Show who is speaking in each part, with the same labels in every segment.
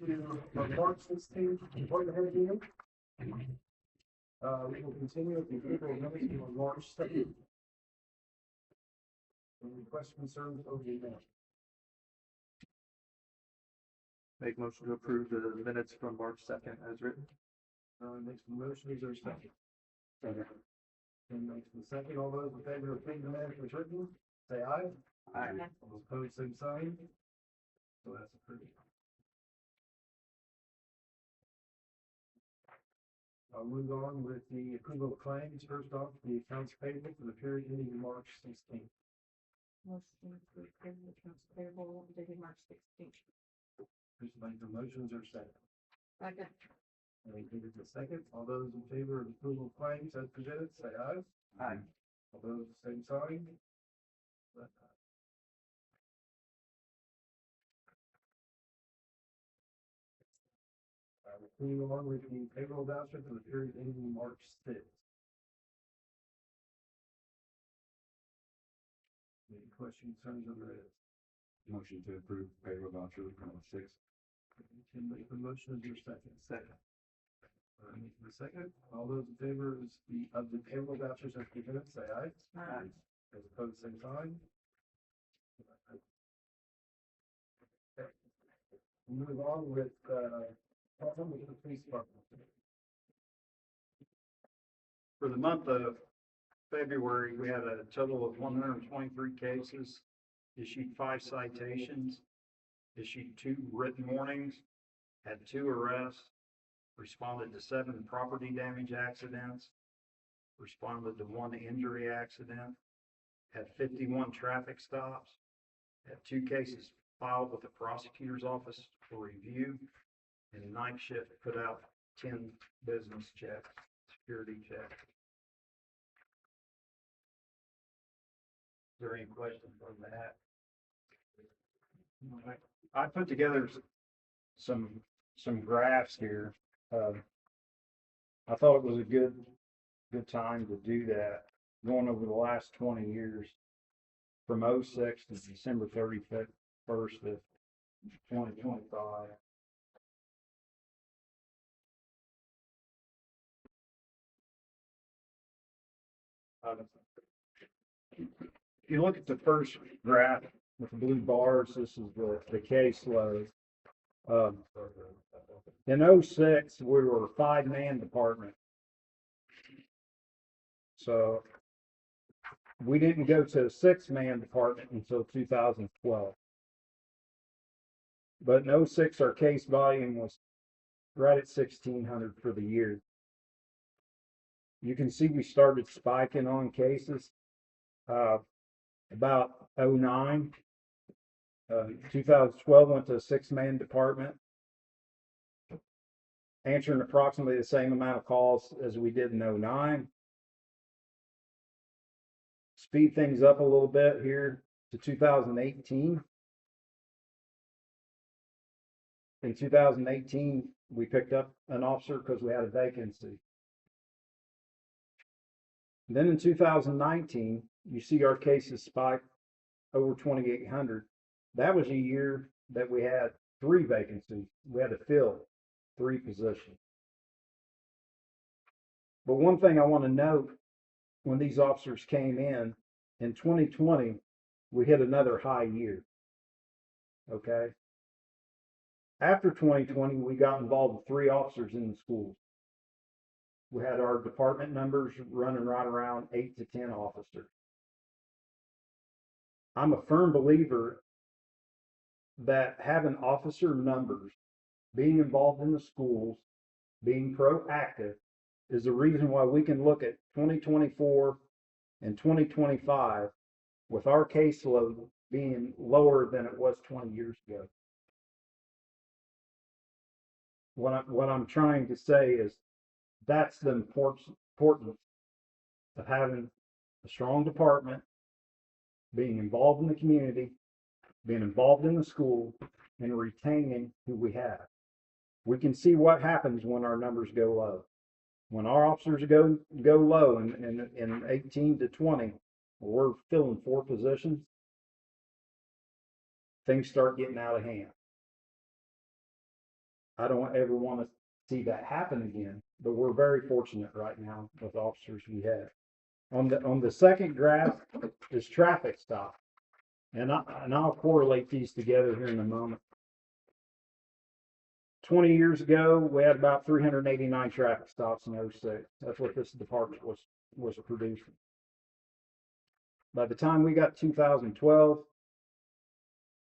Speaker 1: to our March 16th appointment head meeting. We will continue with the April minutes on March 2nd. Any questions, concerns over the minutes?
Speaker 2: Make motion to approve the minutes from March 2nd as written.
Speaker 1: Makes the motion, is there a second? Tim makes the second. All those in favor of approving the minutes as written, say aye.
Speaker 2: Aye.
Speaker 1: All those opposed, same sign. So that's approved. I'll move on with the approval of claims. First off, the accounts payable for the period ending March 16th.
Speaker 3: Motion to approve the accounts payable dated March 16th.
Speaker 1: Who's making the motions or second?
Speaker 3: Second.
Speaker 1: Any give it a second. All those in favor of approval of claims as presented, say aye.
Speaker 2: Aye.
Speaker 1: All those same sign. Moving on with the payroll voucher for the period ending March 6th. Any questions, concerns over this?
Speaker 4: Motion to approve payroll voucher number 6.
Speaker 1: Tim make the motion, is there a second?
Speaker 2: Second.
Speaker 1: Make the second. All those in favor of the payroll vouchers as presented, say aye.
Speaker 3: Aye.
Speaker 1: As opposed, same sign. Okay. Move on with, with the police department.
Speaker 2: For the month of February, we had a total of 123 cases, issued 5 citations, issued 2 written warnings, had 2 arrests, responded to 7 property damage accidents, responded to 1 injury accident, had 51 traffic stops, had 2 cases filed with the prosecutor's office for review, and night shift put out 10 business checks, security checks. Is there any questions on that? I put together some graphs here. I thought it was a good time to do that, going over the last 20 years, from 06 to December 31st of 2025. If you look at the first graph with the blue bars, this is the caseload. In 06, we were a 5-man department. So we didn't go to a 6-man department until 2012. But in 06, our case volume was right at 1,600 for the year. You can see we started spiking on cases about 09. 2012 went to a 6-man department, answering approximately the same amount of calls as we did in 09. Speed things up a little bit here to 2018. In 2018, we picked up an officer because we had a vacancy. Then in 2019, you see our cases spike over 2,800. That was a year that we had 3 vacancies. We had to fill 3 positions. But one thing I want to note, when these officers came in 2020, we hit another high year. Okay. After 2020, we got involved with 3 officers in the schools. We had our department numbers running right around 8 to 10 officers. I'm a firm believer that having officer numbers, being involved in the schools, being proactive is the reason why we can look at 2024 and 2025 with our caseload being lower than it was 20 years ago. What I'm trying to say is that's the importance of having a strong department, being involved in the community, being involved in the school, and retaining who we have. We can see what happens when our numbers go low. When our officers go low in 18 to 20, we're filling 4 positions, things start getting out of hand. I don't ever want to see that happen again, but we're very fortunate right now with the officers we have. On the second graph is traffic stop. And I'll correlate these together here in a moment. 20 years ago, we had about 389 traffic stops in '06. That's what this department was producing. By the time we got 2012,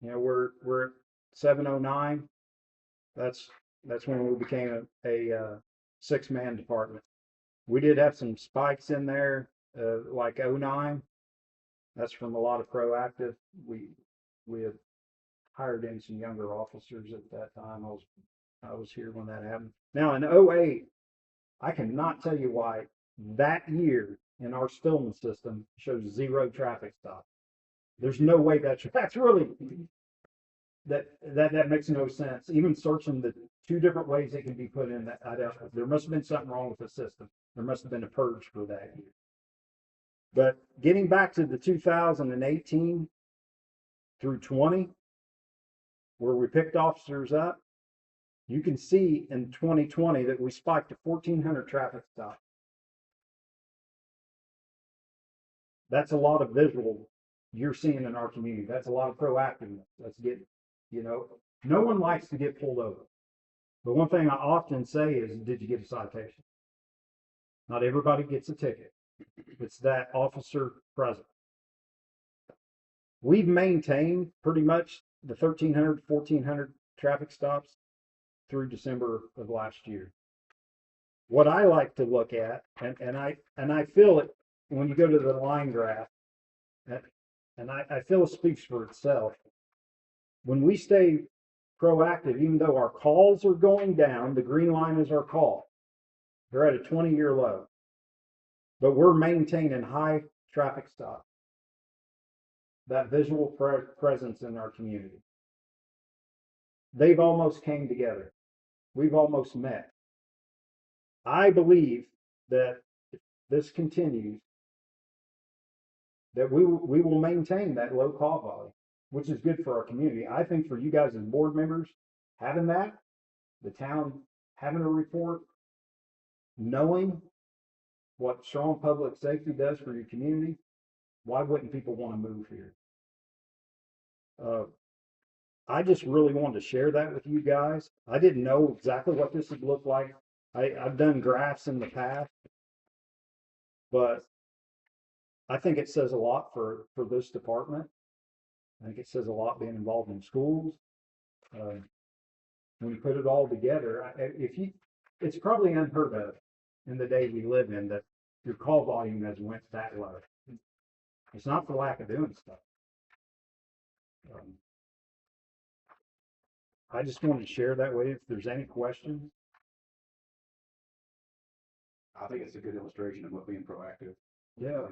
Speaker 2: we're at 709. That's when we became a 6-man department. We did have some spikes in there, like '09. That's from a lot of proactive. We had hired in some younger officers at that time. I was here when that happened. Now in '08, I cannot tell you why that year in our Stillman system shows 0 traffic stops. There's no way that's really that makes no sense. Even searching the 2 different ways it can be put in, that there must have been something wrong with the system. There must have been a purge for that year. But getting back to the 2018 through 20, where we picked officers up, you can see in 2020 that we spiked to 1,400 traffic stops. That's a lot of visual you're seeing in our community. That's a lot of proactiveness. That's getting, no one likes to get pulled over. But one thing I often say is, did you get a citation? Not everybody gets a ticket. It's that officer present. We've maintained pretty much the 1,300, 1,400 traffic stops through December of last year. What I like to look at, and I feel it when you go to the line graph, and I feel it speaks for itself. When we stay proactive, even though our calls are going down, the green line is our call. They're at a 20-year low. But we're maintaining high traffic stops. That visual presence in our community. They've almost came together. We've almost met. I believe that if this continues, that we will maintain that low call volume, which is good for our community. I think for you guys as board members, having that, the town having a report, knowing what strong public safety does for your community, why wouldn't people want to move here? I just really wanted to share that with you guys. I didn't know exactly what this would look like. I've done graphs in the past, but I think it says a lot for this department. I think it says a lot being involved in schools. When you put it all together, it's probably unheard of in the day we live in that your call volume has went that low. It's not for lack of doing stuff. I just wanted to share that with you. If there's any questions.
Speaker 4: I think it's a good illustration of what being proactive.
Speaker 2: Yeah.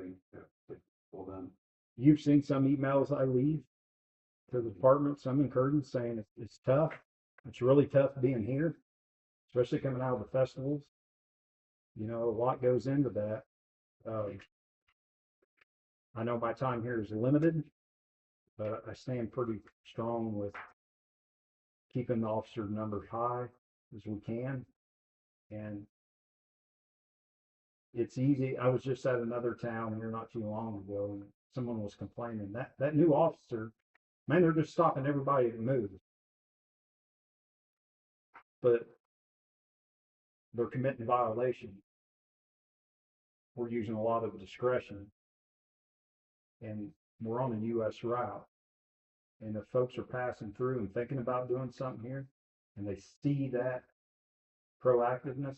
Speaker 4: Well done.
Speaker 2: You've seen some emails I leave to the department, some encouraging, saying it's tough. It's really tough being here, especially coming out of the festivals. A lot goes into that. I know my time here is limited, but I stand pretty strong with keeping the officer numbers high as we can. And it's easy. I was just at another town here not too long ago, and someone was complaining that new officer, man, they're just stopping everybody that moves. But they're committing violation. We're using a lot of discretion, and we're on a U.S. route. And if folks are passing through and thinking about doing something here, and they see that proactiveness,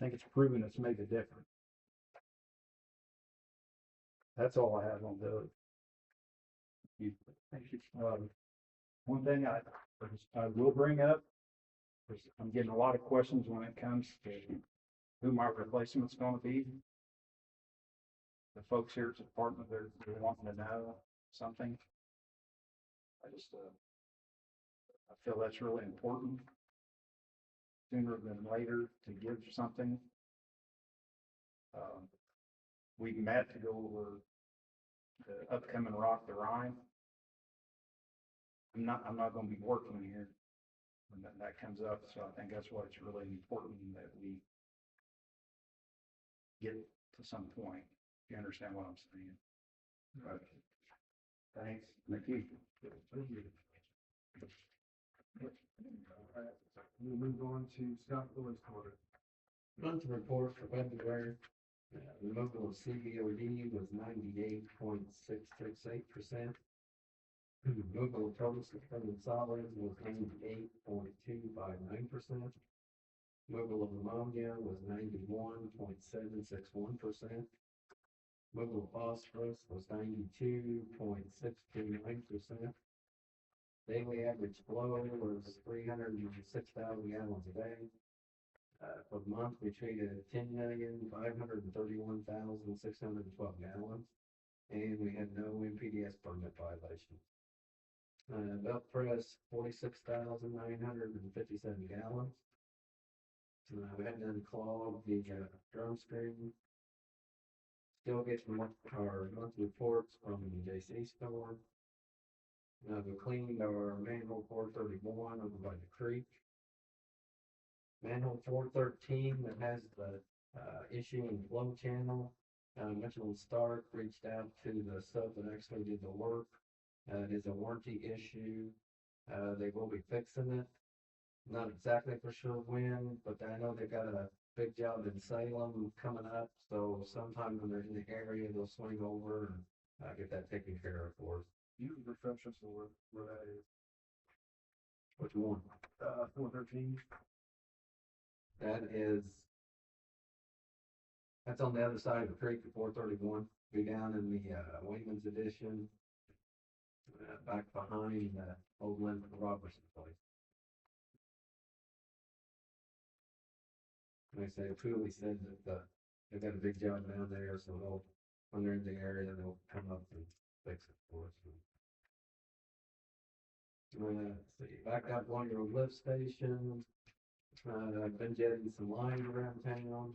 Speaker 2: I think it's proven it's made a difference. That's all I have on those. Thank you. One thing I will bring up is I'm getting a lot of questions when it comes to who my replacement's going to be. The folks here at the department, they're wanting to know something. I feel that's really important. Sooner than later to give something. We met to go over the upcoming Rock the Rhine. I'm not going to be working here. when that comes up. So I think that's why it's really important that we get to some point. If you understand what I'm saying. But thanks.
Speaker 4: Thank you.
Speaker 1: Thank you. Alright, we'll move on to Scott Lewis quarter.
Speaker 5: Monthly report for February, removal of CBOD was 98.668%. Removal of total suspended solids was 98.259%. Removal of ammonia was 91.761%. Removal of phosphorus was 92.629%. Daily average flow was 306,000 gallons a day. For the month, we treated 10,531,612 gallons, and we had no MPDS permit violations. Belt press, 46,957 gallons. We had to unclog the drum screen. Still getting our monthly reports from the JC store. We cleaned our manhole 431 over by the creek. Manhole 413 that has the issue in the flow channel. Mitchell and Stark reached out to the sub that actually did the work. It is a warranty issue. They will be fixing it. Not exactly for sure when, but I know they've got a big job in Salem coming up. So sometime when they're in the area, they'll swing over and get that taken care of for us.
Speaker 1: You can refresh us on where that is.
Speaker 5: Which one?
Speaker 1: 413.
Speaker 5: That's on the other side of the creek at 431. Be down in the Wayman's Edition, back behind the old Lincoln Robertson place. Like I say, Pooley said that they've got a big job down there, so they'll, when they're in the area, they'll come up and fix it for us. Let's see, back up one of your lift stations. I've been jetting some lines around town.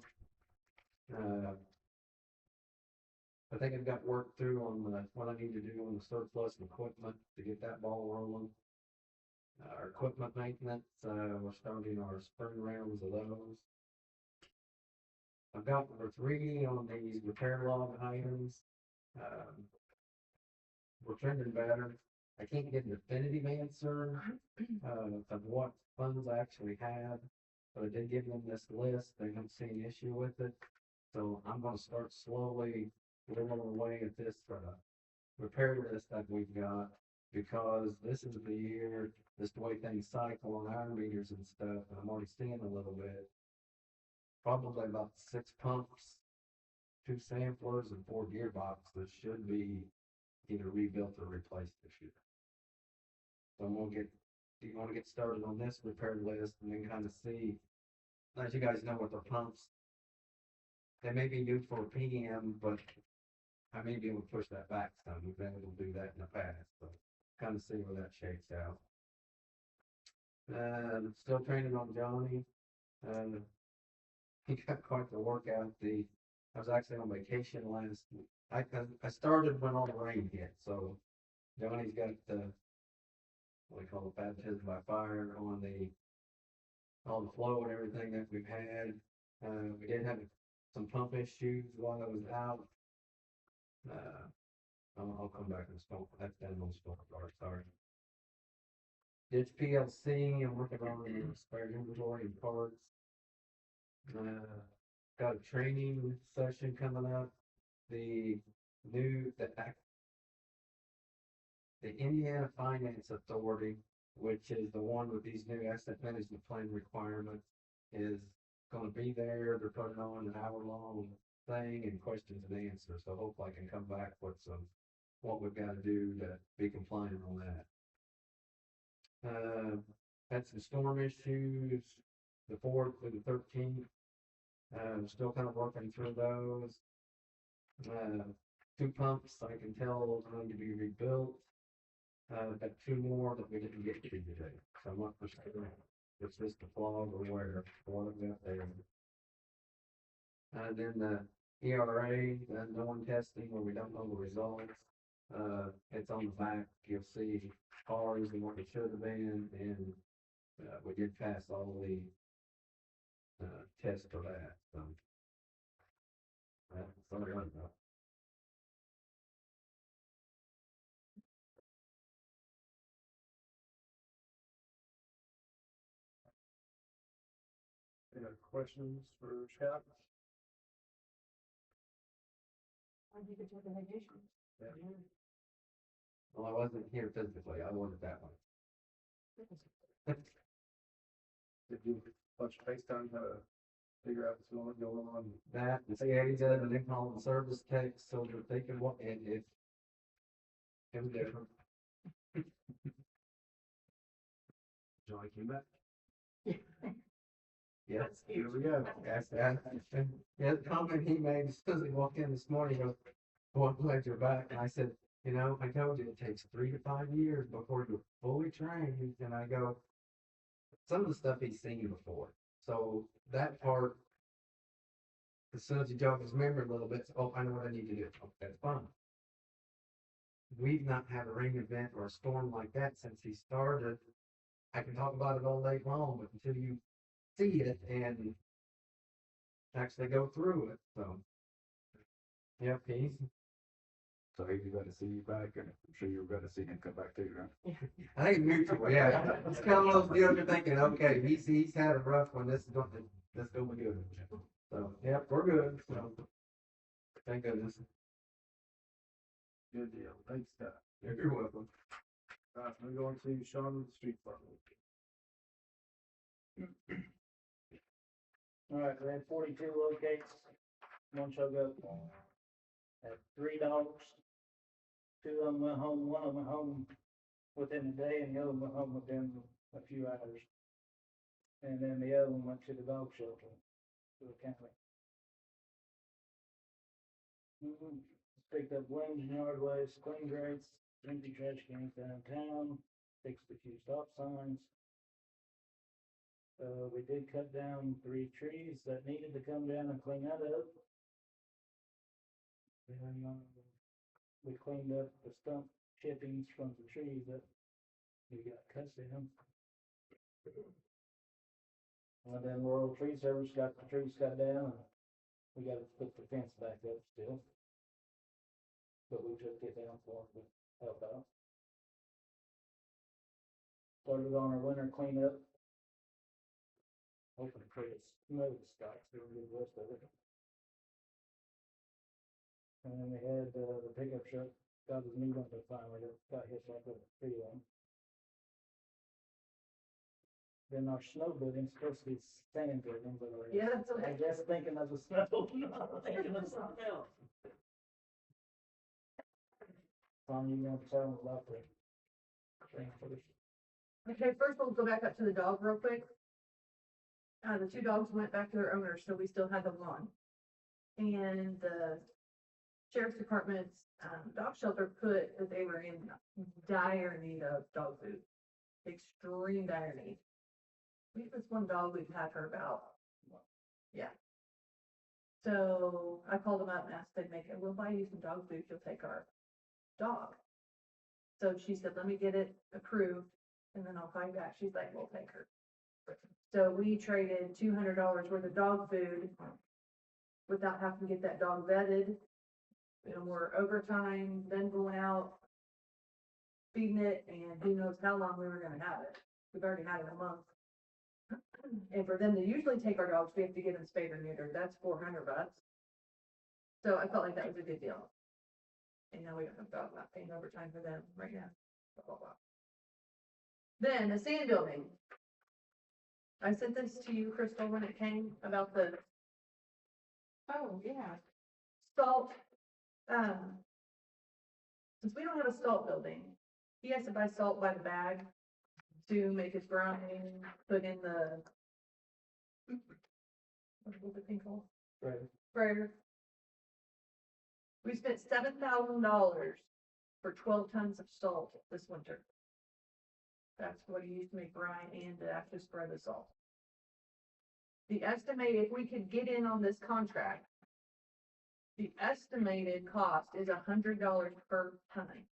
Speaker 5: I think I've got work through on what I need to do on the surplus equipment to get that ball rolling. Our equipment maintenance, we're starting our spring rounds of those. I've got number 3 on these repair log items. We're trending better. I can't get a definitive answer of what funds I actually have, but I did give them this list. They don't see an issue with it. So I'm going to start slowly whittling away at this repair list that we've got, because this is the year, just the way things cycle on our meters and stuff, and I'm already seeing a little bit. Probably about 6 pumps, 2 samplers, and 4 gearboxes should be either rebuilt or replaced this year. So I'm gonna you want to get started on this repair list and then kind of see, let you guys know what the pumps, they may be due for PM, but I may be able to push that back some. We've been able to do that in the past, so kind of see where that shakes out. Still training on Johnny. He got quite the workout. I was actually on vacation last week. I started when all the rain hit, so Johnny's got what we call the baptism by fire on all the flow and everything that we've had. We did have some pump issues while I was out. I'll come back and spoke. That's done on spoke part. Sorry. Ditch PLC. I'm working on the spare inventory and parts. Got a training session coming up. The Indiana Finance Authority, which is the one with these new asset management plan requirements, is going to be there. They're putting on an hour-long thing and questions and answers. So hopefully I can come back with what we've got to do to be compliant on that. Had some storm issues, the 4th through the 13th. Still kind of working through those. 2 pumps I can tell are going to be rebuilt. Got 2 more that we didn't get to today. So I'm not for sure if it's just a flaw or where what I've got there. Then the ERA, the unknown testing where we don't know the results. It's on the back. You'll see cars and what it should have been, and we did pass all the, tests for that, so. Sorry about that.
Speaker 1: Any other questions for Scott?
Speaker 3: I think it's recommendation.
Speaker 1: Yeah.
Speaker 5: Well, I wasn't here physically, I wanted that one.
Speaker 1: Did you bunch of FaceTime to figure out what's going on?
Speaker 5: That, the CAD does, and then call the service techs so that they can walk, and it's. It was different.
Speaker 1: Johnny came back.
Speaker 5: Yes,
Speaker 1: Here we go.
Speaker 5: that's that. Yeah, the comment he made, as soon as he walked in this morning, he goes, "Well, I'm glad you're back." And I said, "You know, I told you it takes 3 to 5 years before you're fully trained." And I go, some of the stuff he's seen before. So that part, as soon as he jogs his memory a little bit, oh, I know what I need to do. Oh, that's fine. We've not had a ring event or a storm like that since he started. I can talk about it all day long, but until you see it and actually go through it, so. Yeah, he's,
Speaker 4: So he's glad to see you back, and I'm sure you're glad to see him come back too, right?
Speaker 5: I think mutual, yeah. It's kind of those deals you're thinking, okay, he's had a rough one, this is going to be good. So, yeah, we're good, so. Thank goodness.
Speaker 1: Good deal. Thanks, Scott.
Speaker 5: You're welcome.
Speaker 1: We're going to Sean with the street department.
Speaker 6: All right, we had 42 locates, one showed up, had 3 dogs. 2 of them went home, one of them went home within a day, and the other one went home within a few hours. And then the other one went to the dog shelter, to the county. Picked up limbs and yard waste, clean grates, empty trash cans downtown, fixed a few stop signs. We did cut down 3 trees that needed to come down and clean that up. And, we cleaned up the stump chippings from the trees that we got cut down. And then Rural Tree Service got the trees cut down, and we gotta put the fence back up still. But we took it down for them to help out. Started on our winter cleanup. Hoping for the snow stops, there will be the rest of it. And then we had, the pickup truck, got his new bumper finally, got hit like a tree limb. Then our snow building's supposed to be sand building, but
Speaker 3: Yeah, that's what
Speaker 6: I guess thinking of the snow, not thinking of something else. Tom, you gonna tell them about the thing first?
Speaker 3: Okay, first we'll go back up to the dog real quick. The 2 dogs went back to their owners, so we still had them on. And the sheriff's department's, dog shelter put that they were in dire need of dog food. Extreme dire need. We have this one dog, we've had her about, yeah. So I called them up and asked if they'd make it, we'll buy you some dog food, you'll take our dog. So she said, let me get it approved, and then I'll call you back. She's like, we'll take her. So we traded $200 worth of dog food without having to get that dog vetted. And we're overtime, then going out, feeding it, and who knows how long we were gonna have it. We've already had it a month. And for them to usually take our dogs, we have to get them spayed or neutered. That's $400. So I felt like that was a good deal. And now we don't have to talk about paying overtime for them right now. Blah, blah, blah. Then the sand building. I sent this to you, Crystal, when it came about the
Speaker 7: Oh, yeah.
Speaker 3: salt. Since we don't have a salt building, he has to buy salt by the bag to make his browning, put in the, what's the thing called?
Speaker 6: Right.
Speaker 3: Sprayer. We spent $7,000 for 12 tons of salt this winter. That's what he used to make brine and to actually spread the salt. The estimate, if we could get in on this contract, the estimated cost is $100 per ton.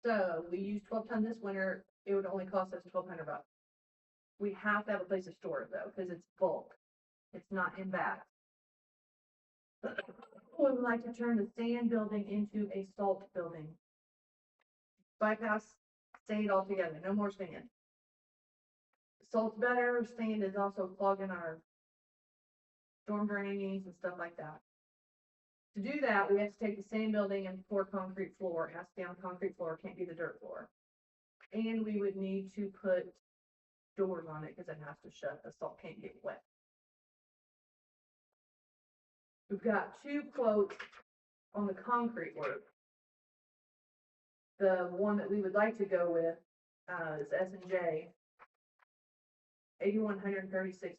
Speaker 3: So we used 12 ton this winter, it would only cost us $1,200. We have to have a place to store it though, because it's bulk. It's not in bags. We would like to turn the sand building into a salt building. Bypass sand altogether, no more sand. Salt's better, sand is also clogging our storm drains and stuff like that. To do that, we have to take the sand building and pour concrete floor. It has to be on concrete floor, can't be the dirt floor. And we would need to put doors on it because it has to shut, the salt can't get wet. We've got 2 quotes on the concrete work. The one that we would like to go with, is S&J, $8,136.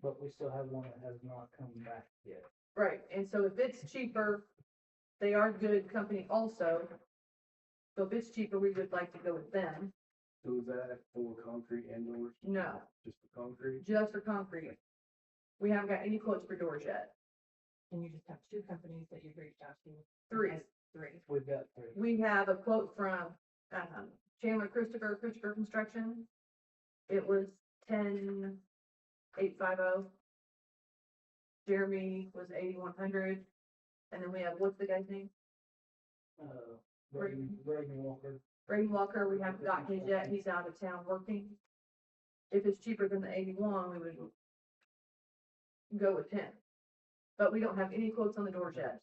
Speaker 6: But we still have one that has not come back yet.
Speaker 3: Right, and so if it's cheaper, they are good company also. So if it's cheaper, we would like to go with them.
Speaker 1: So is that for concrete and doors?
Speaker 3: No,
Speaker 1: Just for concrete?
Speaker 3: just for concrete. We haven't got any quotes for doors yet.
Speaker 7: And you just have 2 companies that you've reached out to.
Speaker 3: 3.
Speaker 6: We've got 3.
Speaker 3: We have a quote from, Chandler Christopher Construction. It was 10,850. Jeremy was 8,100. And then we have, what's the guy's name?
Speaker 6: Braden Walker.
Speaker 3: Braden Walker, we haven't got his yet, he's out of town working. If it's cheaper than the 81, we would go with him. But we don't have any quotes on the doors yet.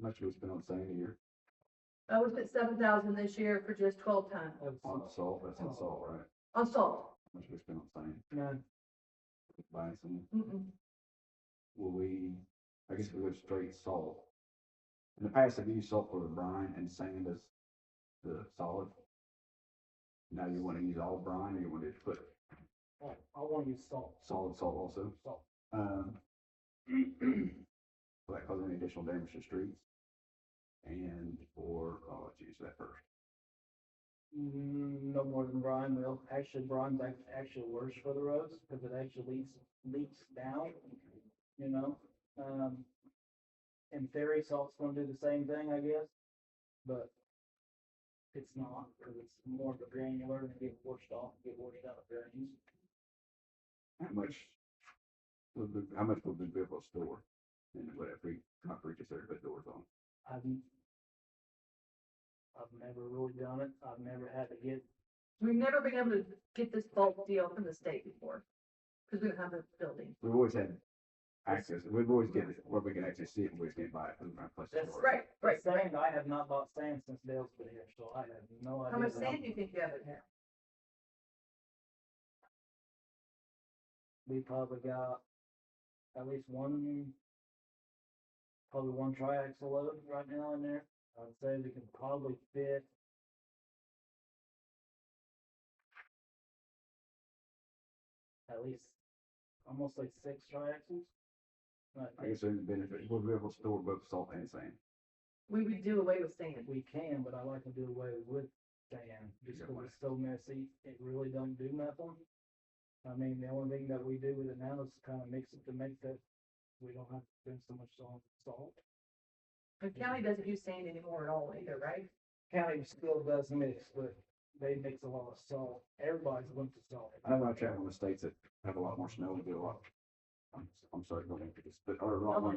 Speaker 4: How much we spend on sand a year?
Speaker 3: We spent 7,000 this year for just 12 tons
Speaker 4: On salt, that's on salt, right?
Speaker 3: on salt.
Speaker 4: How much we spend on sand?
Speaker 6: None.
Speaker 4: Buying some,
Speaker 3: Mm-mm.
Speaker 4: will we, I guess we go straight salt. In the past, I've used salt for the brine and sand as the solid. Now you wanna use all brine, or you want to put
Speaker 6: I want to use salt.
Speaker 4: solid salt also?
Speaker 6: Salt.
Speaker 4: Will that cause any additional damage to streets? And, or, oh, let's use that first.
Speaker 6: No more than brine will. Actually, brine's actually worse for the roads because it actually leaks down, you know? In theory, salt's gonna do the same thing, I guess, but it's not, because it's more of a granular and get washed out of drains.
Speaker 4: How much would we be able to store? And whatever, concrete just there to put doors on?
Speaker 6: I've never really done it. I've never had to get,
Speaker 3: We've never been able to get this bulk deal from the state before, because we don't have a building.
Speaker 4: We've always had access, we've always get it where we can actually see it, and we just can't buy it from our place to
Speaker 6: That's
Speaker 4: store it.
Speaker 3: Right.
Speaker 6: sand, I have not bought sand since Dale's been here, so I have no idea.
Speaker 3: How much
Speaker 6: what
Speaker 3: sand do you think you have in here?
Speaker 6: We probably got at least probably one triaxle load right now in there. I'd say we can probably fit at least almost like 6 triaxles.
Speaker 4: I guess there's a benefit, we'll be able to store both salt and sand.
Speaker 3: We would do away with sand.
Speaker 6: We can, but I like to do away with sand just because it's so messy. It really don't do nothing. I mean, the only thing that we do with it now is kind of mix it to make that we don't have to spend so much on salt.
Speaker 3: The county doesn't use sand anymore at all either, right?
Speaker 6: County still does mix, but they mix a lot of salt. Everybody's linked to salt.
Speaker 4: I know I travel in the states that have a lot more snow, and do a lot. I'm sorry, going into this, but are a lot more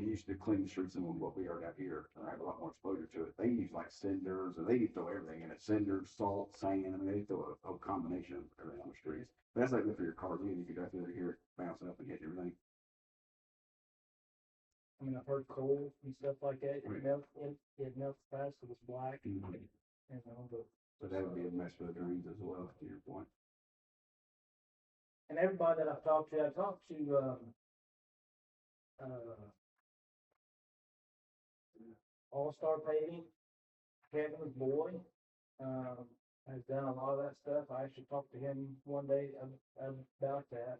Speaker 4: used to clean the streets than what we are down here. I have a lot more exposure to it. They use like cinders, and they throw everything in it, cinders, salt, sand, I mean, they throw a whole combination of everything on the streets. But that's like good for your car, you can drive through there, hear it bouncing up and hitting everything.
Speaker 6: I mean, I've heard coal and stuff like that.
Speaker 4: Right.
Speaker 6: It melts fast, so it's black. You know, but
Speaker 4: So that would be a mess for the drains as well, to your point.
Speaker 6: and everybody that I've talked to, All Star Paving, Kevin's boy, has done a lot of that stuff. I actually talked to him one day about that,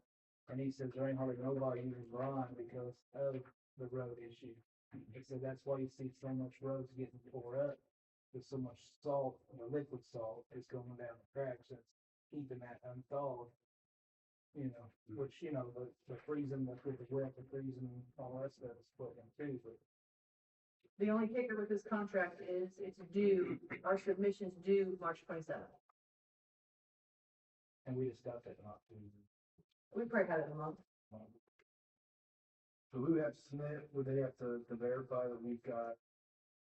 Speaker 6: and he says there ain't hardly nobody using brine because of the road issue. He said that's why you see so much roads getting tore up, with so much salt, liquid salt is going down the cracks, that's keeping that unthawed. You know, which, you know, the freezing, with the wet, the freezing, all that stuff is put in too, but
Speaker 3: The only kicker with this contract is it's due, our submission's due March 27th.
Speaker 6: And we just got that not too.
Speaker 3: We probably had it in a month.
Speaker 1: So who would have to submit, would they have to verify that we've got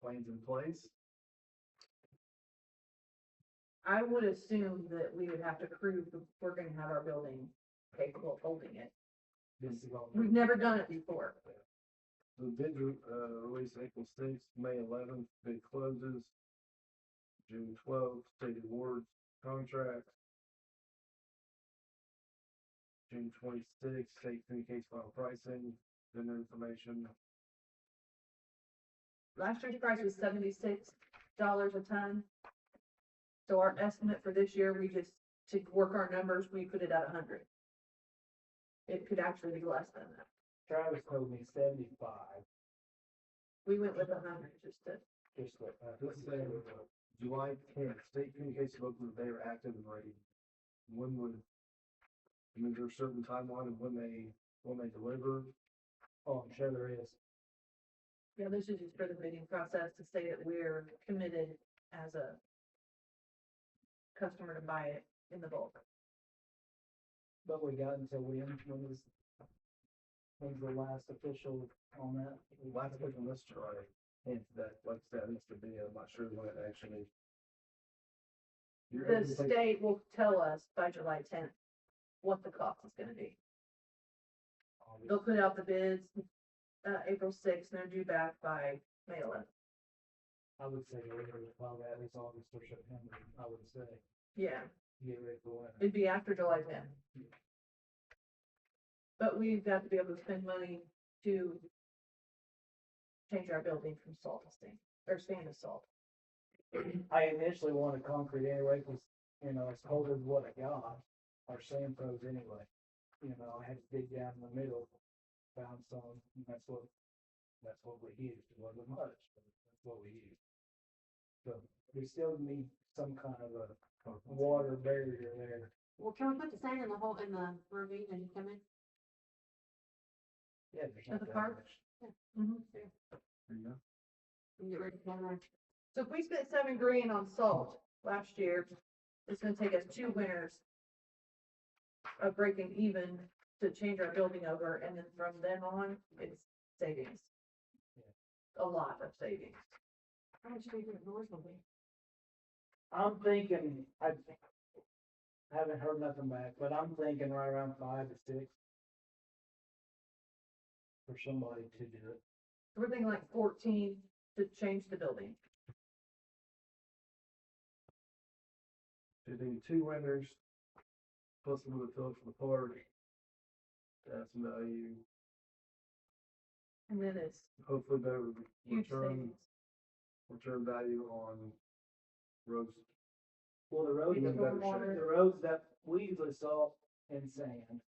Speaker 1: plans in place?
Speaker 3: I would assume that we would have to prove that we're gonna have our building capable of holding it.
Speaker 6: This is all.
Speaker 3: We've never done it before.
Speaker 1: The bid, release April 6th, May 11th, bid closes. June 12th, state awards contract. June 26th, state communicates final pricing, vendor information.
Speaker 3: Last year's price was $76 a ton. So our estimate for this year, we just, to work our numbers, we put it at 100. It could actually be less than that.
Speaker 6: Travis told me 75,
Speaker 3: We went with 100 just to,
Speaker 6: just like that.
Speaker 1: This is saying, July 10th, state communicates local that they are active and ready. When would, I mean, is there a certain timeline of when they deliver?
Speaker 6: Oh, I'm sure there is.
Speaker 3: yeah, this is just for the bidding process to say that we're committed as a customer to buy it in the bulk.
Speaker 6: But we got until when's the last official on that?
Speaker 1: Last week on this try, hint that, like that needs to be, I'm not sure when it actually. You're
Speaker 3: The
Speaker 1: able to take-
Speaker 3: state will tell us by July 10th what the cost is gonna be. They'll put out the bids, April 6th, and they're due back by May 11th.
Speaker 6: I would say later, probably at least August or September, I would say,
Speaker 3: Yeah,
Speaker 6: get ready for winter.
Speaker 3: it'd be after July 10th. But we've got to be able to spend money to change our building from salt to sand, or sand to salt.
Speaker 6: I initially wanted concrete anyway, cause, you know, it's colder than what I got, our sand pros anyway. You know, I had to dig down in the middle, found some, and that's what we used, it wasn't much, but that's what we used. So, we still need some kind of a water barrier there.
Speaker 7: Well, can we put the sand in the hole, in the ravine and come in?
Speaker 6: Yeah, there's
Speaker 3: At
Speaker 6: not
Speaker 3: the
Speaker 6: that
Speaker 3: park?
Speaker 6: much.
Speaker 3: Mhm.
Speaker 1: There you go.
Speaker 7: And get ready to come in?
Speaker 3: So if we spent $7,000 on salt last year, it's gonna take us 2 winters of breaking even to change our building over, and then from then on, it's savings. A lot of savings.
Speaker 7: How much do you think doors will be?
Speaker 6: I'm thinking, I haven't heard nothing back, but I'm thinking right around 5 to 6. For somebody to do it.
Speaker 3: We're thinking like 14 to change the building.
Speaker 1: So do 2 winters, plus a little fill for the park. That's some value,
Speaker 3: And then it's
Speaker 1: hopefully better
Speaker 3: huge
Speaker 1: return,
Speaker 3: savings.
Speaker 1: value on roads.
Speaker 6: Well, the roads,
Speaker 3: Either
Speaker 1: better
Speaker 3: water-
Speaker 6: the roads that we usually salt and sand,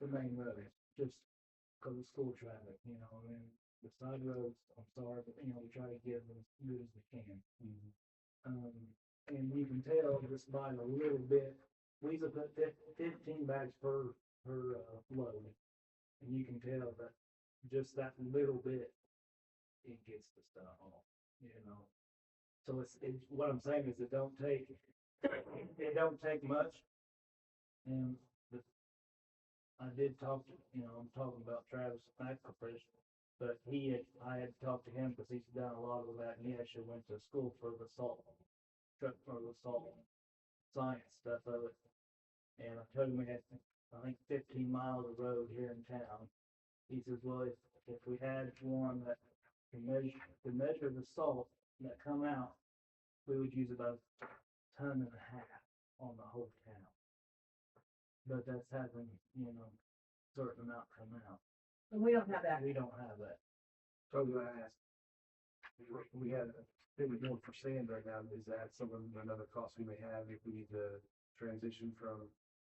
Speaker 6: the main roads, just because of school traffic, you know, and the side roads, I'm sorry, but, you know, we try to give them as good as we can. And you can tell just by a little bit, we usually put 15 bags per load. And you can tell that just that little bit, it gets the stuff off, you know? So what I'm saying is it don't take much. And I did talk to, you know, I'm talking about Travis McElfresh, but I had talked to him because he's done a lot of that, and he actually went to school for the salt science stuff of it. And I told him we had, I think, 15 miles of road here in town. He says, well, if we had one that can measure the salt that come out, we would use about 1.5 tons on the whole town. But that's having, you know, certain amount come out.
Speaker 3: And we don't have that.
Speaker 6: We don't have that.
Speaker 1: So I'm gonna ask, we had, they were doing for sand right now, is that some of another cost we may have if we need to transition from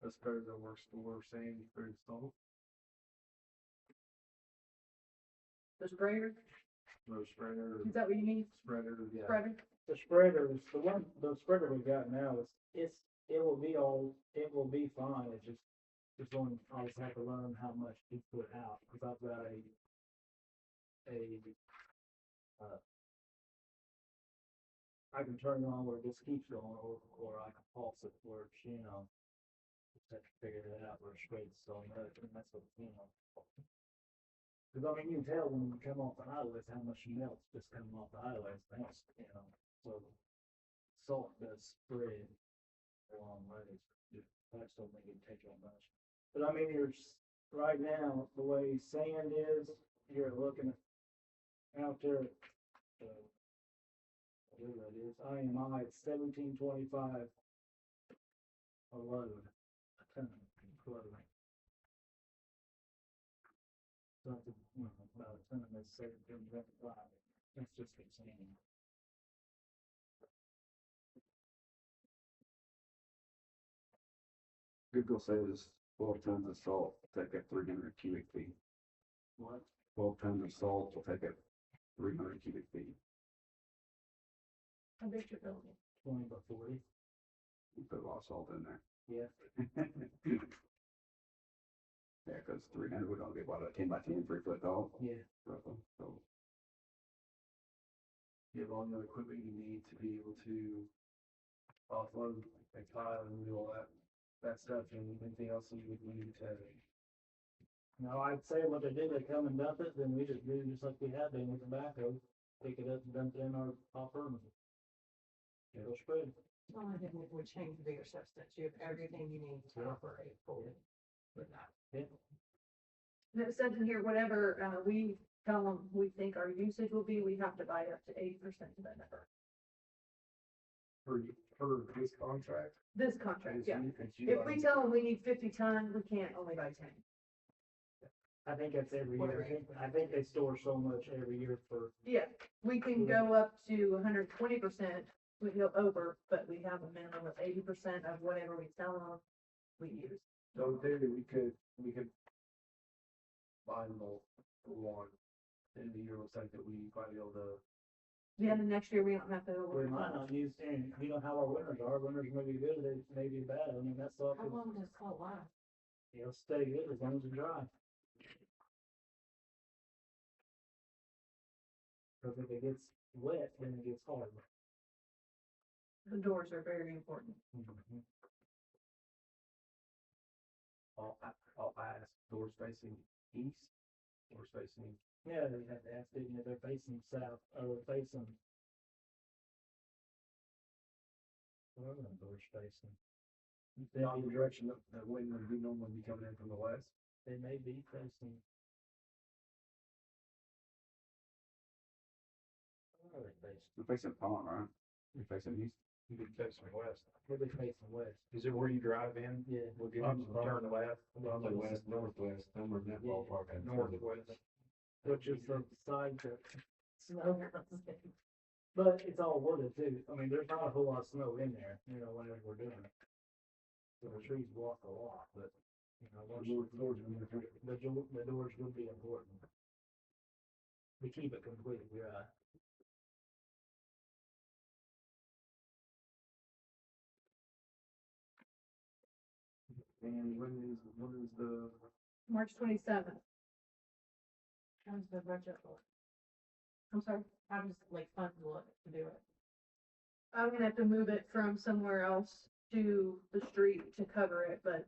Speaker 1: a spreader that works for sand for install?
Speaker 3: The sprayer,
Speaker 1: Or spreader,
Speaker 3: is that what you mean?
Speaker 1: spreader, yeah.
Speaker 3: Spreader?
Speaker 6: The spreader, the spreader we got now it will be fine. It's just going, I just have to learn how much to put out, because I've got a I can turn it on where it just keeps going, or I can pulse it where it's, you know, just have to figure it out where it's straight, so, and that's what, you know. Cause I mean, you can tell when you come off the highways how much melts just coming off the highways, that's, you know, so salt does spread a long ways. I just don't think it'd take that much. But I mean, right now, the way sand is, you're looking out there, whatever that is, IMI at 1725 a load, a ton of load. Something, about a ton of that's 1725, that's just insane.
Speaker 4: Google says 12 tons of salt will take up 300 cubic feet.
Speaker 6: What?
Speaker 4: 12 tons of salt will take up 300 cubic feet.
Speaker 3: How big's your building?
Speaker 6: 20 by 40,
Speaker 4: You put a lot of salt in there.
Speaker 6: yeah.
Speaker 4: Yeah, cause 300 would only be what, a 10 by 10, 3 foot tall,
Speaker 6: Yeah.
Speaker 4: roughly, so.
Speaker 1: You have all the equipment you need to be able to offload, like pile and do all that stuff, and anything else that you would need to.
Speaker 6: No, I'd say what they do, they come and dump it, then we just do just like we have been with the backhoe, pick it up and dump it in our hopper and it'll spread.
Speaker 8: The only thing that would change would be your substance. You have everything you need to operate fully with that.
Speaker 6: Yeah.
Speaker 3: And it says in here, whatever, we tell them we think our usage will be, we have to buy up to 80% of that number.
Speaker 1: For this contract.
Speaker 3: This contract,
Speaker 1: It's
Speaker 3: yeah.
Speaker 1: you- it's you
Speaker 3: If we
Speaker 1: buying-
Speaker 3: tell them we need 50 ton, we can't only buy 10.
Speaker 6: I think that's every year, I think they store so much every year for,
Speaker 3: Yeah, we can go up to 120%, we go over, but we have a minimum of 80% of whatever we sell them, we use.
Speaker 1: So in theory, we could buy them all for one, in the year, looks like that we might be able to.
Speaker 3: The end of next year, we don't have to.
Speaker 6: we might not use, and you know how our winters are, winters may be good, they may be bad, I mean, that's all,
Speaker 8: How long does salt last?
Speaker 6: it'll stay good as long as it's dry. Cause if it gets wet, then it gets hard.
Speaker 3: The doors are very important.
Speaker 1: I'll ask, doors facing east, doors facing.
Speaker 6: Yeah, they have to ask, didn't they're facing south, or facing. Where are the doors facing?
Speaker 1: Not the direction that the wind would be normally be coming in from the west.
Speaker 6: They may be facing. Where are they facing?
Speaker 4: We're facing a pond, right? You're facing east.
Speaker 2: You could face them west.
Speaker 6: They'll be facing west.
Speaker 2: Is it where you drive in?
Speaker 6: Yeah.
Speaker 2: We'll give them turn left.
Speaker 5: Probably west, northwest, somewhere in that
Speaker 6: Yeah.
Speaker 5: ballpark. I'd say.
Speaker 2: Northwest.
Speaker 6: Which is the side that snow comes in. But it's all wooded too. I mean, there's not a whole lot of snow in there, you know, whenever we're doing it. So the trees block a lot, but, you know, once the doors would be important. We keep it completely dry.
Speaker 1: And when is the,
Speaker 3: March 27th.
Speaker 8: How's the budget look?
Speaker 3: I'm sorry.
Speaker 8: How does like funds look to do it?
Speaker 3: I'm gonna have to move it from somewhere else to the street to cover it, but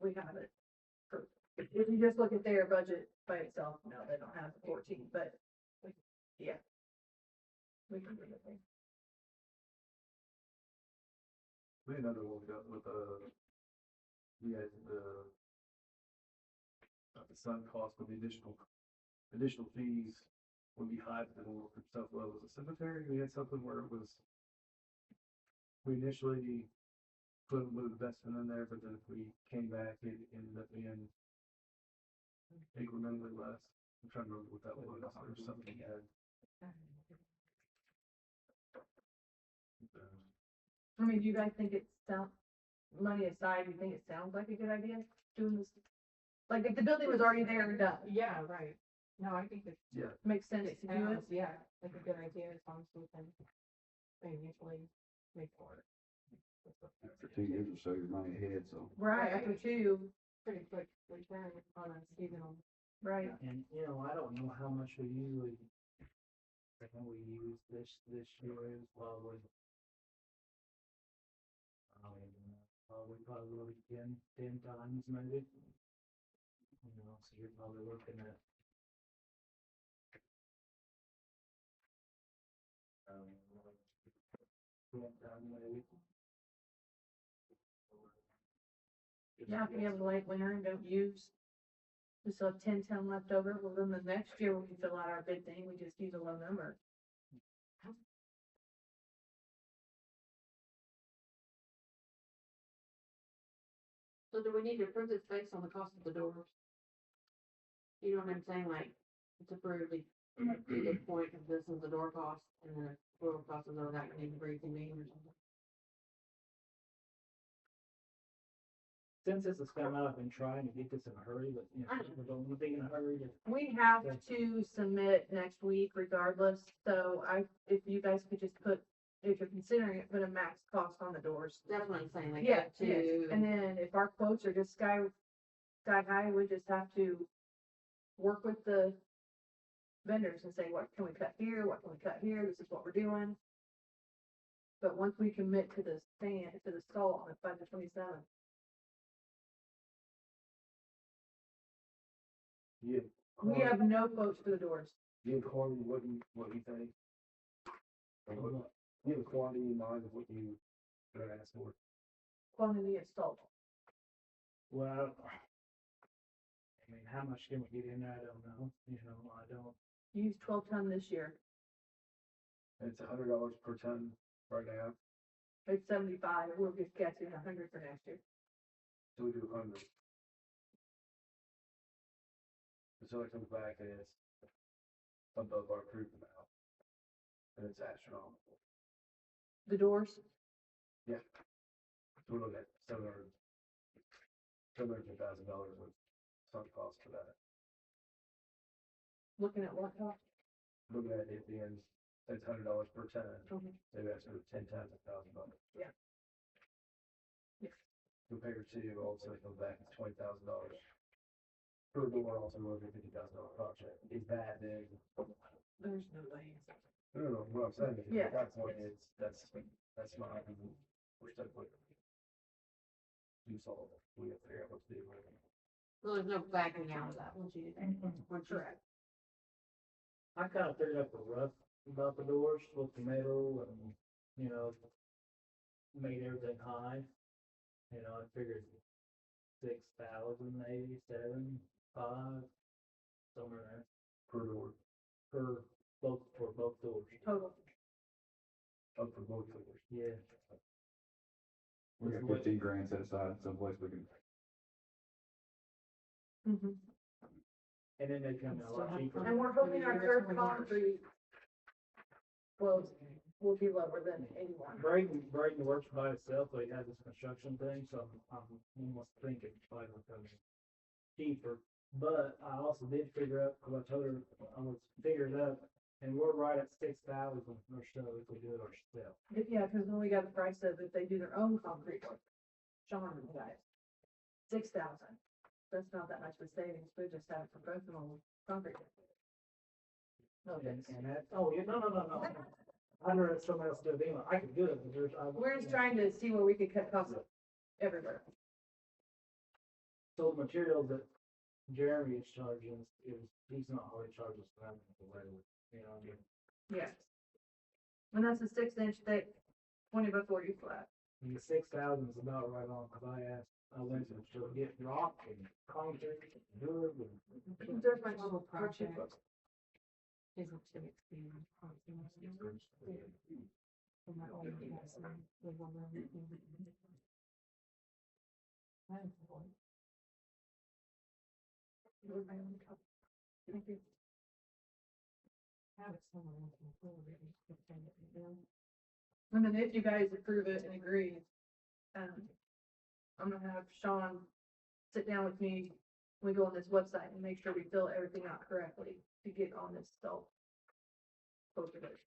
Speaker 3: we have it. If you just look at their budget by itself, no, they don't have the 14, but yeah. We can do it there.
Speaker 1: we had another one we got with we had not the sunk cost, but the additional fees would be high, but then for stuff, well, it was a cemetery, we had something where it was. We initially put a little investment in there, but then if we came back, it ended up being incrementally less. I'm trying to remember what that was, or something we had.
Speaker 3: I mean, do you guys think it sounds, money aside, do you think it sounds like a good idea doing this? Like if the building was already there and done,
Speaker 8: Yeah, right. No, I think it
Speaker 3: makes sense to do it.
Speaker 8: sounds, yeah, like a good idea as long as we can financially make for it.
Speaker 4: After 2 years or so, you're money ahead, so.
Speaker 3: Right, after two,
Speaker 8: Pretty quick return on a seasonal.
Speaker 3: right.
Speaker 6: And, you know, I don't know how much we usually thing we use this year is probably, probably 10 times maybe. You know, so you're probably looking at, um, 10 times maybe.
Speaker 3: Yeah, if we have a late winter and don't use, we still have 10 left over, well, then the next year when we fill out our bid thing, we just use a low number.
Speaker 7: So do we need to approve this based on the cost of the doors? You know what I'm saying, like, it's approved, the point of this is the door cost, and then the door cost is over that, we need to bring to me or something.
Speaker 6: Since this has come out, I've been trying to get this in a hurry, but, you know, people don't want to be in a hurry to.
Speaker 3: We have to submit next week regardless, so if you guys could just put, if you're considering it, put a max cost on the doors.
Speaker 7: That's what I'm saying, like,
Speaker 3: Yeah,
Speaker 7: up to.
Speaker 3: and then if our quotes are just sky high, we just have to work with the vendors and say, what can we cut here, what can we cut here, this is what we're doing. But once we commit to the stall by the 27th, we have no quotes for the doors.
Speaker 1: You have quantity, what you think? Or what- You have a quantity in mind of what you are gonna ask for?
Speaker 3: Quantity installed.
Speaker 6: Well, I mean, how much can we get in there? I don't know, you know, I don't.
Speaker 3: Use 12 ton this year.
Speaker 1: And it's $100 per ton right now,
Speaker 3: It's 75, we'll just guessing 100 for next year.
Speaker 1: so we do 100. And so it comes back and it's above our approved amount. And it's astronomical.
Speaker 3: The doors,
Speaker 1: So we're looking at $700,000 with some cost for that.
Speaker 3: looking at what cost?
Speaker 1: Looking at it being, it's $100 per ton,
Speaker 3: Mhm.
Speaker 1: maybe that's sort of 10 times $1,000.
Speaker 3: Yeah.
Speaker 1: Compared to also it comes back, it's $20,000 per door, also over $50,000 project. Is that then?
Speaker 3: There's no way.
Speaker 1: No, what I'm saying is,
Speaker 3: Yeah.
Speaker 1: at that point, that's my, we're stuck with. You solve it, we have to figure out what to do.
Speaker 7: So there's no backing out of that, once you, once you.
Speaker 3: Correct.
Speaker 6: I kind of figured out the rough about the doors with the metal and, you know, made everything high. You know, I figured 6,000, maybe 7, 5, somewhere there,
Speaker 1: Per door,
Speaker 6: for both doors.
Speaker 3: Total.
Speaker 1: up for both doors.
Speaker 6: Yeah.
Speaker 4: We got 15 grand set aside someplace we can.
Speaker 3: Mhm.
Speaker 6: And then they come in a lot cheaper.
Speaker 3: And we're hoping our third concrete quote will be lower than 81.
Speaker 6: Braden works by itself, so he has this construction thing, so I'm almost thinking probably gonna come in cheaper. But I also did figure out, cause I told her I was figured up, and we're right at 6,000 or so if we do it ourselves.
Speaker 3: Yeah, because then we got the price of if they do their own concrete work. Sean and the guys. 6,000. That's not that much of a savings, we just have professional concrete. No, thanks.
Speaker 6: And that, oh, yeah, no. I'd rather somebody else do it anyway. I could do it, but
Speaker 3: We're just trying to see where we could cut costs everywhere.
Speaker 6: So the materials that Jeremy is charging is, he's not already charging us for having the regular, you know, what I mean?
Speaker 3: Yes. And that's a 6-inch thick, 20 by 40 flat.
Speaker 6: And the 6,000 is about right on, cause I went to get rock and concrete and wood and.
Speaker 3: There's my
Speaker 7: Total project.
Speaker 3: checkbook.
Speaker 7: Isn't to exceed. From that old gas line, the one that we-
Speaker 3: Thank you.
Speaker 7: Have it somewhere else in the floor, maybe you could send it to them.
Speaker 3: And then if you guys approve it and agree, I'm gonna have Sean sit down with me. We go on this website and make sure we fill everything out correctly to get on this still. Both of it.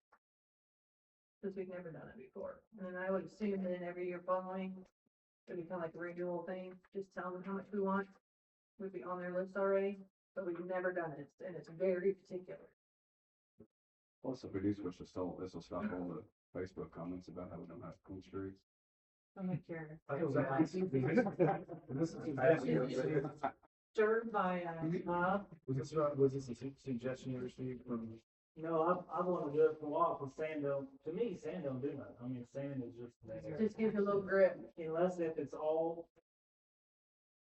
Speaker 3: Cause we've never done it before. And then I would assume that in every year following, it'd be kind of like a renewal thing, just tell them how much we want. We'd be on their list already, but we've never done it, and it's very particular.
Speaker 4: Plus, if we do switch to salt, this will stop all the Facebook comments about how we don't have clean streets.
Speaker 7: I'll make sure.
Speaker 1: I was asking, this is suggestion,
Speaker 8: Stirred by,
Speaker 1: was this a suggestion you received from?
Speaker 6: No, I've wanted to do it for a while, cause sand don't, to me, sand don't do nothing. I mean, sand is just there.
Speaker 3: Just gives you a little grip.
Speaker 6: Unless if it's all,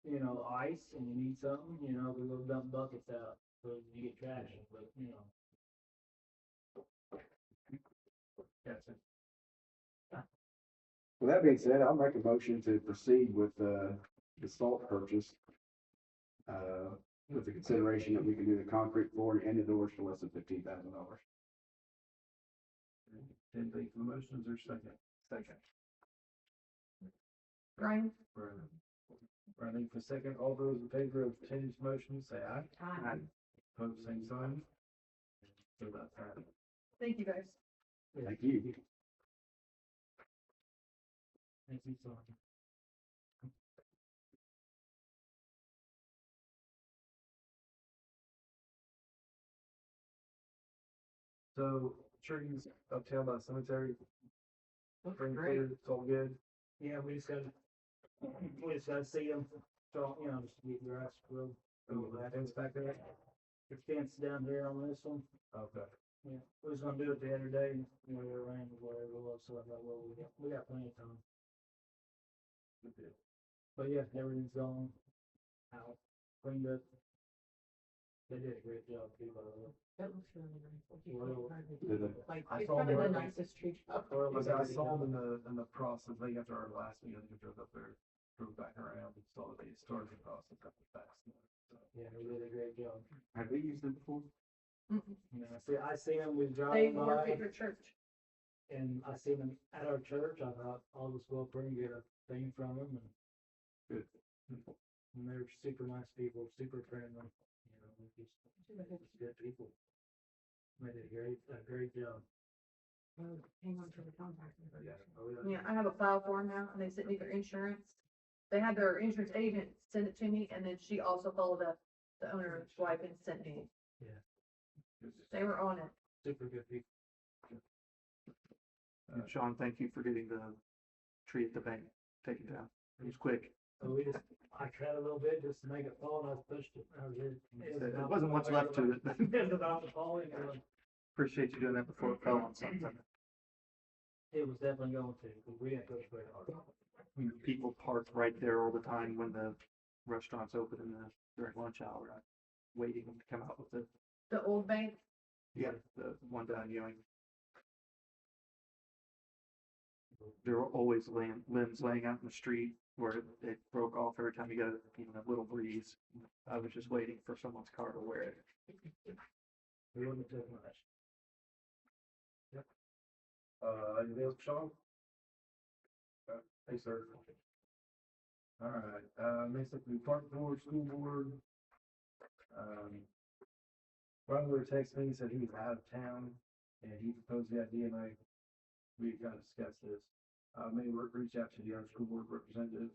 Speaker 6: you know, ice and you need something, you know, we go dump buckets out, so you get traction, but, you know.
Speaker 1: Gotcha.
Speaker 4: With that being said, I'll make a motion to proceed with, the salt purchase. With the consideration that we can do the concrete floor and the doors for less than $15,000.
Speaker 1: Anything for the motions or second? Second.
Speaker 3: Brian?
Speaker 1: Running for second, all those in favor of Tammy's motion, say aye.
Speaker 7: Aye.
Speaker 1: Opposed, same sign. So that's that.
Speaker 3: Thank you, guys.
Speaker 4: Thank you.
Speaker 6: Thank you, so.
Speaker 1: So trees uptown by the cemetery,
Speaker 8: looks
Speaker 1: spring
Speaker 8: great.
Speaker 1: cleared, it's all good.
Speaker 6: Yeah, we just gotta see them, so, you know, just get grass growth.
Speaker 1: Oh, that fence back there?
Speaker 6: The fence down here on this one,
Speaker 1: Okay.
Speaker 6: yeah, we was gonna do it the other day, you know, it rained or whatever it was, so I thought, well, we got plenty of time.
Speaker 1: Good deal.
Speaker 6: But yeah, everything's gone out, cleaned up. They did a great job too, by the way.
Speaker 8: That looks really nice.
Speaker 6: Well,
Speaker 4: Did the-
Speaker 8: Like,
Speaker 1: I
Speaker 8: it's
Speaker 1: saw
Speaker 8: probably the
Speaker 1: more-
Speaker 8: nicest tree job.
Speaker 1: I saw them in the process, like after our last meeting, I think I drove up there, drove back around, and saw that they started the process up fast. So,
Speaker 6: Yeah, they did a great job.
Speaker 4: Have we used them before?
Speaker 3: Mm-mm.
Speaker 6: You know, I see them, we
Speaker 3: They
Speaker 6: drive
Speaker 3: work at
Speaker 6: by,
Speaker 3: your church.
Speaker 6: and I see them at our church, I thought, I'll just go up there and get a thing from them, and.
Speaker 4: Good.
Speaker 6: And they're super nice people, super friendly, you know, just good people. They did a great job.
Speaker 8: Hang on to the contract.
Speaker 3: Yeah, I have a file for them now, and they sent me their insurance. They had their insurance agent send it to me, and then she also followed up, the owner's wife, and sent me. They were on it.
Speaker 6: Super good people.
Speaker 9: And Sean, thank you for getting the tree at the bank taken down. It was quick.
Speaker 6: So we just, I cut a little bit just to make it fall, and I pushed it, I was it.
Speaker 9: There wasn't much left to it.
Speaker 6: It was about to fall, and
Speaker 9: Appreciate you doing that before it fell on something.
Speaker 6: it was definitely going to, because we had to push very hard.
Speaker 9: People park right there all the time when the restaurant's open in during lunch hour, waiting to come out with
Speaker 3: The old bank,
Speaker 9: the one down Ewing. There were always limbs laying out in the street where it broke off every time you got even a little breeze. I was just waiting for someone's car to wear it.
Speaker 6: We wouldn't have took much.
Speaker 1: Anything else, Sean? Thanks, sir. All right, next up, the park board, school board. Ron Wood texted me, said he was out of town, and he proposed the idea, and we kind of discussed this. Maybe reach out to the other school board representative,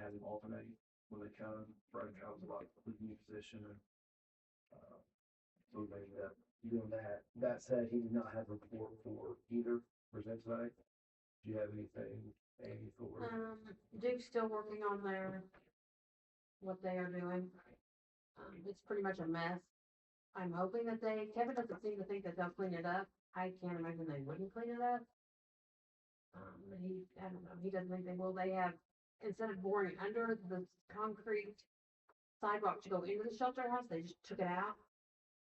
Speaker 1: have them alternate when they come, Brian comes a lot with the new position, and, so maybe doing that. That said, he did not have a report for either present tonight. Do you have anything, Amy, for?
Speaker 7: Duke's still working on what they are doing. It's pretty much a mess. I'm hoping that Kevin doesn't seem to think that they'll clean it up. I can't imagine they wouldn't clean it up. I don't know, he doesn't think they will. They have, instead of boring under the concrete sidewalk to go into the shelter house, they just took it out.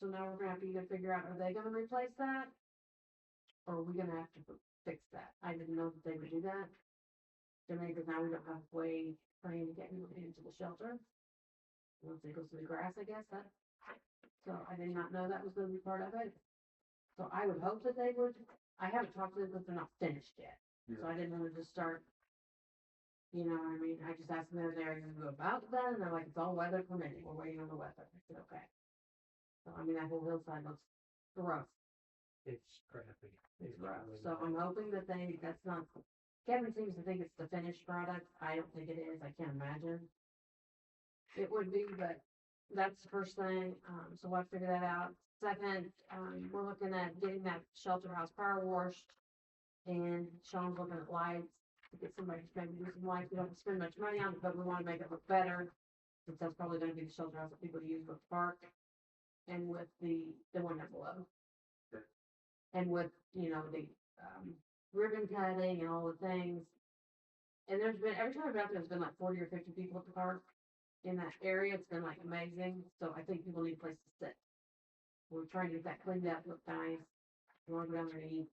Speaker 7: So now we're gonna have to either figure out, are they gonna replace that? Or are we gonna have to fix that? I didn't know that they would do that. So maybe because now we don't have a way trying to get people into the shelter. Once they go through the grass, I guess that. So I did not know that was gonna be part of it. So I would hope that they would, I haven't talked to them because they're not finished yet. So I didn't want to just start, you know, what I mean, I just asked them, are they gonna go about that? And they're like, it's all weather permitting, we're waiting on the weather. I said, okay. So I mean, that whole hillside looks rough.
Speaker 6: It's crappy.
Speaker 7: It's rough. So I'm hoping that that's not, Kevin seems to think it's the finished product. I don't think it is. I can't imagine. It would be, but that's the first thing, so we'll have to figure that out. Second, we're looking at getting that shelter house power washed. And Sean's looking at lights, to get somebody to maybe do some lights, we don't have to spend much money on it, but we wanna make it look better. Since that's probably gonna be the shelter house that people use with the park, and with the one down below.
Speaker 1: Sure.
Speaker 7: And with, you know, the, ribbon cutting and all the things. And there's been, every time I've been out there, there's been like 40 or 50 people at the park. In that area, it's been like amazing, so I think people need a place to sit. We're trying to get that cleaned up, look nice, we wanna go down there and eat.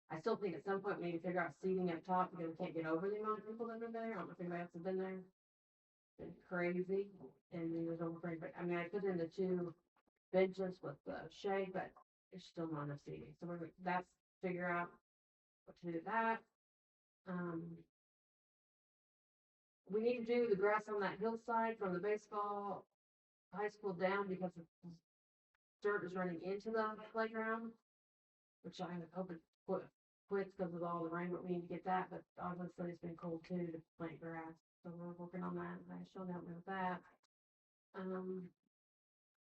Speaker 7: I still think at some point we need to figure out seating up top, because we can't get over the amount of people that are there, I don't know if anybody else has been there. It's crazy, and then there's over, but, I mean, I put in the 2 benches with the shade, but there's still not enough seating, so that's, figure out what to do with that. We need to do the grass on that hillside from the baseball high school down, because the dirt is running into the playground, which I hope it quits because of all the rain, but we need to get that, but obviously it's been cold too to plant grass, so we're working on that, and she'll help me with that.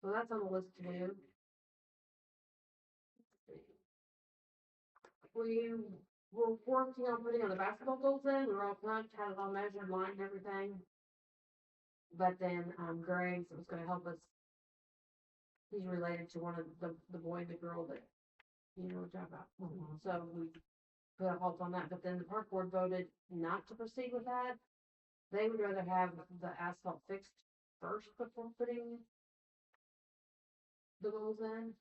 Speaker 7: So that's on the list to do. We're working on putting on the basketball goals in, we were all pumped, had it all measured, lined and everything. But then, Greg was gonna help us. He's related to one of the boy and the girl that, you know, we're talking about. So we put a halt on that, but then the park board voted not to proceed with that. They would rather have the asphalt fixed first before putting the goals in.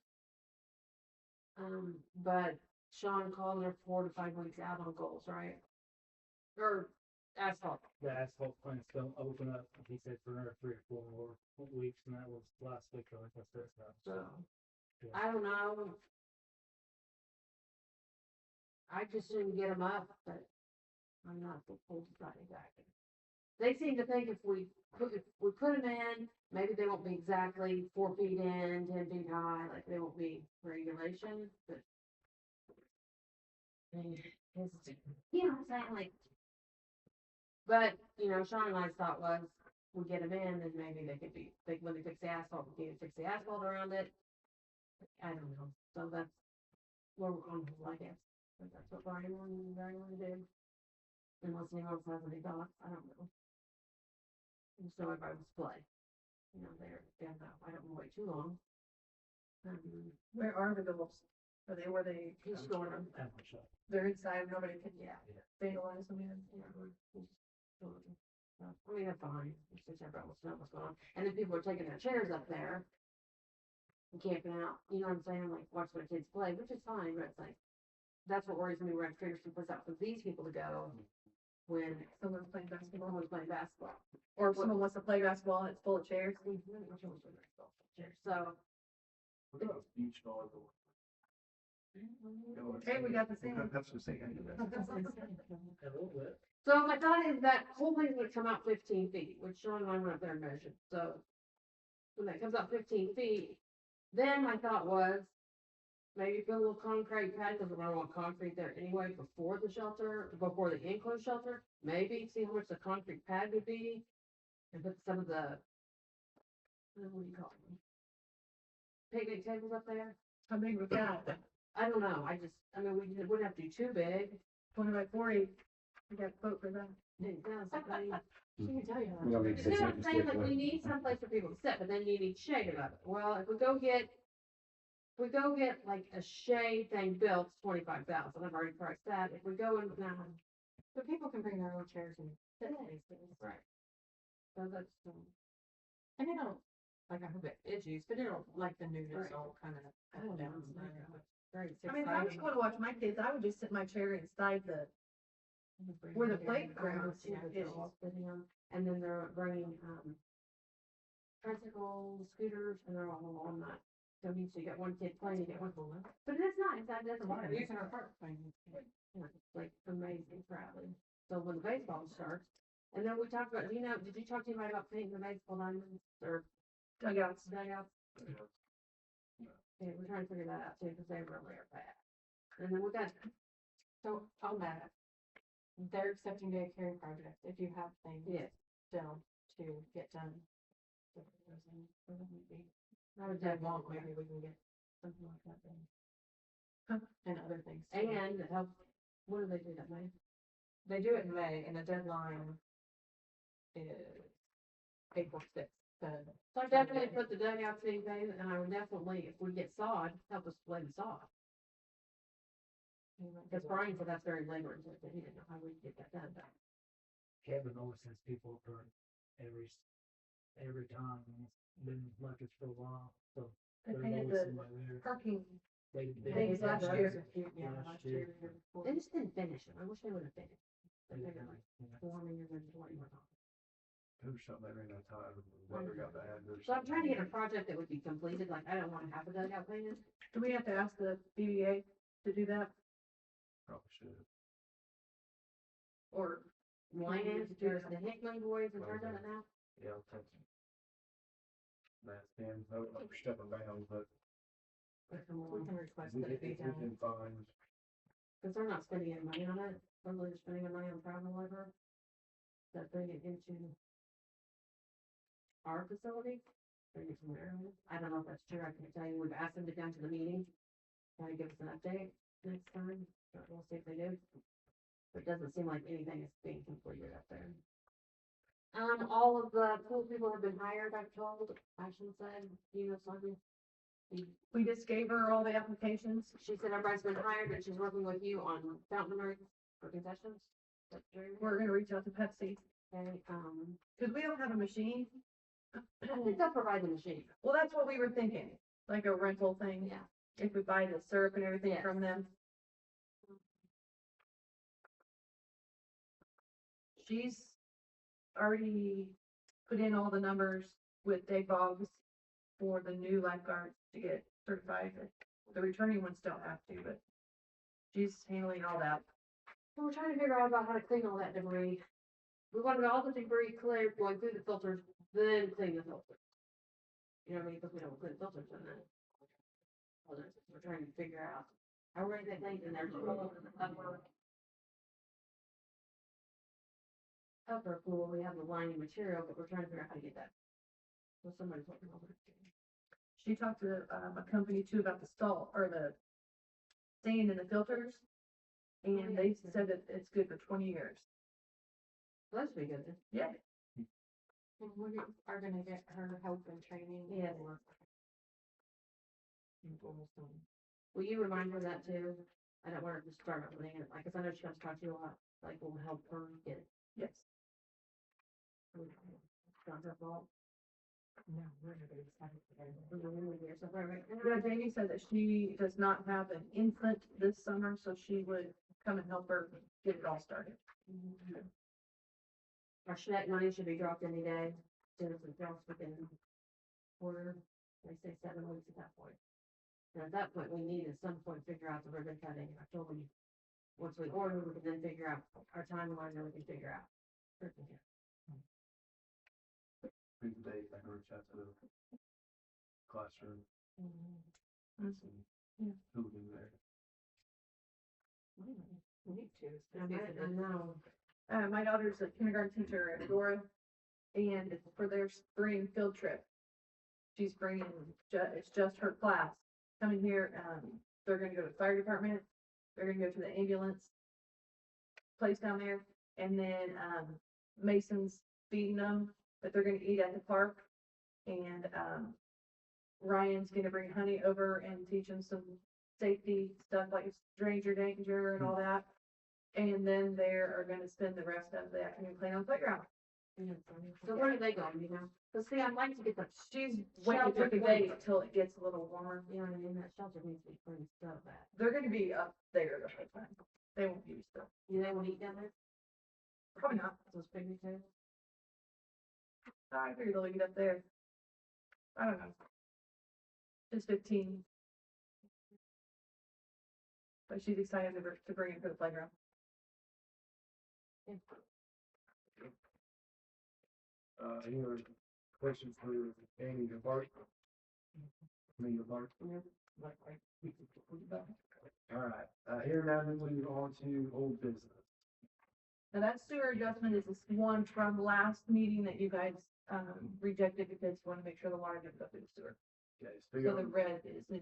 Speaker 7: But Sean called her 4 to 5 weeks out on goals, right? Or asphalt.
Speaker 6: The asphalt plants don't open up, he said, for another 3 or 4 more weeks, and that was last week, like I said,
Speaker 7: So,
Speaker 6: Yeah.
Speaker 7: I don't know. I just shouldn't get them up, but I'm not the full deciding factor. They seem to think if we put them in, maybe they won't be exactly 4 feet in, 10 feet high, like they won't be regulation, but. I mean, you know what I'm saying, like. But, you know, Sean and I's thought was, we get them in, and maybe they could be, when they fix the asphalt, we can fix the asphalt around it. I don't know, so that's where we're on, I guess, but that's what Brian did. Unless anyone else has any thoughts, I don't know. And so everybody was play, you know, they're, I don't wanna wait too long.
Speaker 3: Where are the goals? Are they where they,
Speaker 7: He's storing them,
Speaker 3: they're inside, nobody can
Speaker 7: yeah.
Speaker 3: vandalize them in?
Speaker 7: Yeah, he's storing them. So, I mean, that's fine, it's just everybody wants to know what's going on, and then people are taking their chairs up there. And camping out, you know what I'm saying, like watch their kids play, which is fine, but it's like, that's what worries me, we're at Triggerson puts out for these people to go. When
Speaker 3: Someone's playing basketball,
Speaker 7: someone's playing basketball.
Speaker 3: or if someone wants to play basketball and it's full of chairs.
Speaker 7: So,
Speaker 1: What about beach volleyball?
Speaker 3: Okay, we got the same.
Speaker 1: That's the same.
Speaker 6: A little bit.
Speaker 7: so my thought is that whole thing's gonna come out 15 feet, which Sean and I went up there and measured, so. When that comes out 15 feet, then my thought was, maybe put a little concrete pad, because we're gonna want concrete there anyway before the shelter, before the enclosed shelter. Maybe see how much the concrete pad would be, and put some of the, what do you call them? Picnic tables up there.
Speaker 3: How big was that?
Speaker 7: I don't know, I mean, we wouldn't have to do too big.
Speaker 3: 20 by 40. We got a quote for that.
Speaker 7: It does, I mean, she can tell you.
Speaker 4: We don't need
Speaker 7: You know what I'm
Speaker 4: 6
Speaker 7: saying,
Speaker 4: inches
Speaker 7: like,
Speaker 4: thick,
Speaker 7: we need someplace for people to sit, but then you need shade above it. Well, if we go get like a shade thing built, it's 25,000, I've already priced that. If we go in now,
Speaker 8: But people can bring their own chairs and sit in these things.
Speaker 7: right. So that's,
Speaker 8: And they don't, like, I hope it's used, but it'll, like, the newness
Speaker 7: Right.
Speaker 8: will kind of
Speaker 7: Oh,
Speaker 8: go down.
Speaker 7: yeah. Very
Speaker 3: I mean, if I was
Speaker 7: exciting.
Speaker 3: going to watch my kids, I would just sit in my chair inside the, where the playground is.
Speaker 7: And then they're bringing, tricycles, scooters, and they're all on that. So you get one kid playing, you get one pulling. But it's nice, that doesn't matter.
Speaker 8: They're using our park thing.
Speaker 7: Yeah, it's like amazing, probably. So when the baseball starts, and then we talked about, did you talk to anybody about painting the baseball diamonds or
Speaker 3: Dugouts.
Speaker 7: dugouts? Yeah, we're trying to figure that out too, because they really are bad. And then we got,
Speaker 8: So on that, they're accepting day care projects if you have things
Speaker 7: yes,
Speaker 8: still to get done.
Speaker 7: I would say long, maybe we can get something like that then.
Speaker 8: And other things. too.
Speaker 7: And it helps, what do they do that way?
Speaker 8: They do it in May and the deadline is April sixth.
Speaker 7: So I definitely put the dugout thing phase, and I would definitely, if we get sod, help us lay the sod. Because Brian said that's very labor intensive, he didn't know how we'd get that done, but.
Speaker 6: Kevin always sends people for every time, and it's been like this for a while, so.
Speaker 3: They
Speaker 6: there's
Speaker 3: painted
Speaker 6: always
Speaker 3: the
Speaker 6: somebody there.
Speaker 3: parking
Speaker 6: They
Speaker 3: things
Speaker 6: did
Speaker 3: last
Speaker 6: that
Speaker 3: year.
Speaker 7: Yeah,
Speaker 6: last
Speaker 7: last
Speaker 6: year.
Speaker 7: year. They just didn't finish it, I wish they would have finished.
Speaker 6: They
Speaker 7: They
Speaker 6: did
Speaker 7: figured
Speaker 6: that,
Speaker 7: like
Speaker 6: yeah.
Speaker 7: 4 years into what you were talking.
Speaker 1: There was something there in that time, weather got bad.
Speaker 7: So I'm trying to get a project that would be completed, like, I don't wanna have a dugout painted.
Speaker 3: Do we have to ask the BBA to do that,
Speaker 1: Probably should.
Speaker 3: or?
Speaker 7: Mine is, there's the Hickman boys in charge of it now.
Speaker 1: Yeah, I'll text him. That's him, I would like for stepping down, but
Speaker 8: We can request
Speaker 1: we
Speaker 8: that it be
Speaker 1: can
Speaker 8: done.
Speaker 1: find,
Speaker 7: Cause they're not spending any money on it, probably just spending their money on travel labor. That bring it into our facility, bring it somewhere. I don't know if that's true, I can't tell you, we've asked them to come to the meeting. Try to give us an update next time, but we'll see if they do. But it doesn't seem like anything is being completed up there. All of the pool people have been hired, I've told, Ashton said, you know, something.
Speaker 3: We just gave her all the applications.
Speaker 7: She said everybody's been hired, and she's working with you on fountain rates for concessions. That's true.
Speaker 3: We're gonna reach out to Pepsi,
Speaker 7: Okay,
Speaker 3: cause we don't have a machine.
Speaker 7: I think they'll provide the machine.
Speaker 3: Well, that's what we were thinking, like a rental thing.
Speaker 7: Yeah.
Speaker 3: If we buy the syrup and everything
Speaker 7: Yes.
Speaker 3: from them. She's already put in all the numbers with Dave Boggs for the new lifeguards to get certified. The returning ones don't have to, but she's handling all that.
Speaker 7: So we're trying to figure out about how to clean all that debris. We want to get all the debris cleared, going through the filters, then clean the filters. You know what I mean? Because we don't clean the filters and then. Well, we're trying to figure out how we're gonna get things in there. Upper pool, we have the lining material, but we're trying to figure out how to get that. So somebody's working over it.
Speaker 3: She talked to, a company too about the stall, or the sand in the filters. And they said that it's good for 20 years.
Speaker 7: So that should be good then.
Speaker 3: Yeah.
Speaker 8: And we are gonna get her help and training.
Speaker 7: Yes. Will you remind her of that too? I don't want her to just start up with it, like, 'cause I know she comes to talk to you a lot, like, we'll help her get it.
Speaker 3: Yes.
Speaker 7: It's not her fault.
Speaker 8: No, we're gonna be excited together.
Speaker 7: We're doing it here, so far, right?
Speaker 3: Yeah, Jamie said that she does not have an infant this summer, so she would come and help her get it all started.
Speaker 7: Our Schneck money should be dropped any day, soon as it drops within quarter, they say 7 weeks at that point. And at that point, we need at some point figure out the ribbon cutting. I told them, once we order, we can then figure out our timeline, and we can figure out.
Speaker 1: big date, I can reach out to the classroom, see
Speaker 3: Yeah.
Speaker 1: who will be there.
Speaker 8: We need to. It's
Speaker 7: I
Speaker 8: gonna be the-
Speaker 7: know.
Speaker 3: My daughter's a kindergarten teacher at Dora, and for their spring field trip, she's bringing, it's just her class coming here. They're gonna go to the fire department, they're gonna go to the ambulance place down there, and then, Mason's feeding them, but they're gonna eat at the park. And, Ryan's gonna bring Honey over and teach them some safety stuff like stranger danger and all that. And then they are gonna spend the rest of the afternoon playing on the playground.
Speaker 7: So where do they go, you know? Cause see, I'd like to get the,
Speaker 3: She's waiting to debate until it gets a little warmer.
Speaker 7: you know what I mean, that shelter needs to be pretty so bad.
Speaker 3: They're gonna be up there the whole time. They won't use them.
Speaker 7: You know, they won't eat down there?
Speaker 3: Probably not.
Speaker 7: Those picnic tables?
Speaker 3: I figure they'll get up there. I don't know. Just 15. But she's excited to bring it to the playground.
Speaker 1: Any other questions for Amy Bart? Amy Bart? All right, here now we move on to old business.
Speaker 3: Now that sewer adjustment is this one from last meeting that you guys, rejected because you want to make sure the water didn't go through the sewer.
Speaker 1: Okay,
Speaker 3: So
Speaker 1: figure
Speaker 3: the
Speaker 1: on,
Speaker 3: red is in.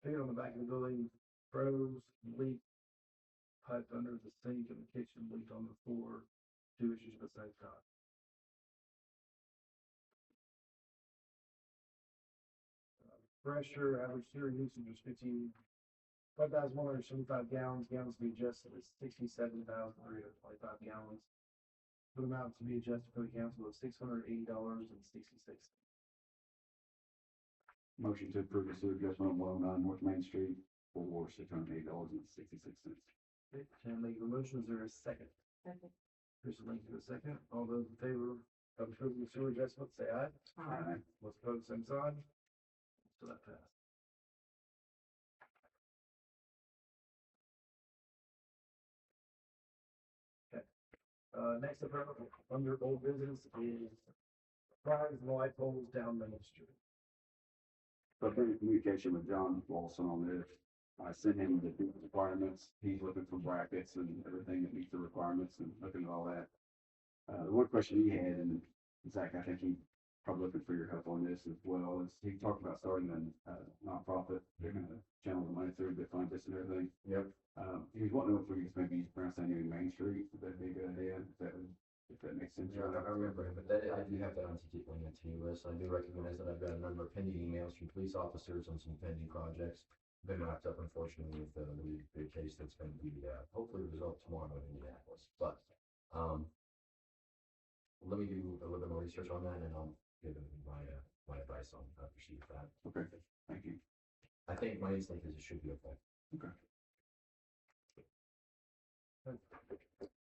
Speaker 1: figure on the back of the building, froze, leak, pipe under the sink in the kitchen, leaked on the floor, two issues at the same time. Pressure, average sewer usage was 5,175 gallons, gallons to be adjusted is 67,325 gallons. The amount to be adjusted for the council is $680.66.
Speaker 4: Motion to approve the sewer adjustment on 109 North Main Street for $608.66.
Speaker 1: Okay, Shannon making the motion, is there a second?
Speaker 3: Second.
Speaker 1: Chris making a second, all those in favor of approving the sewer adjustment, say aye.
Speaker 4: Aye.
Speaker 1: Let's vote same sign. So that passed. Okay, next up, under old business is flags and light poles down Main Street.
Speaker 4: So I've been in communication with John Lawson on this. I sent him the requirements. He's looking for brackets and everything that meets the requirements and looking at all that. The one question he had, and Zach, I think he probably looking for your help on this as well, is he talked about starting a nonprofit. They're gonna channel the money through, they fund this and everything.
Speaker 10: Yep.
Speaker 4: He was wanting to know if we could maybe use Brown Standing Main Street. Would that be a good idea? If that makes sense.
Speaker 10: Yeah, I remember it, but that, I do have that on TT list. I do recognize that I've got a number of pending emails from police officers on some pending projects. Been wrapped up unfortunately with the case that's going to be, hopefully resolved tomorrow in Indianapolis, but, let me do a little bit more research on that and I'll give him my advice on how to proceed with that.
Speaker 4: Okay, thank you.
Speaker 10: I think my instinct is it should be okay.
Speaker 4: Okay.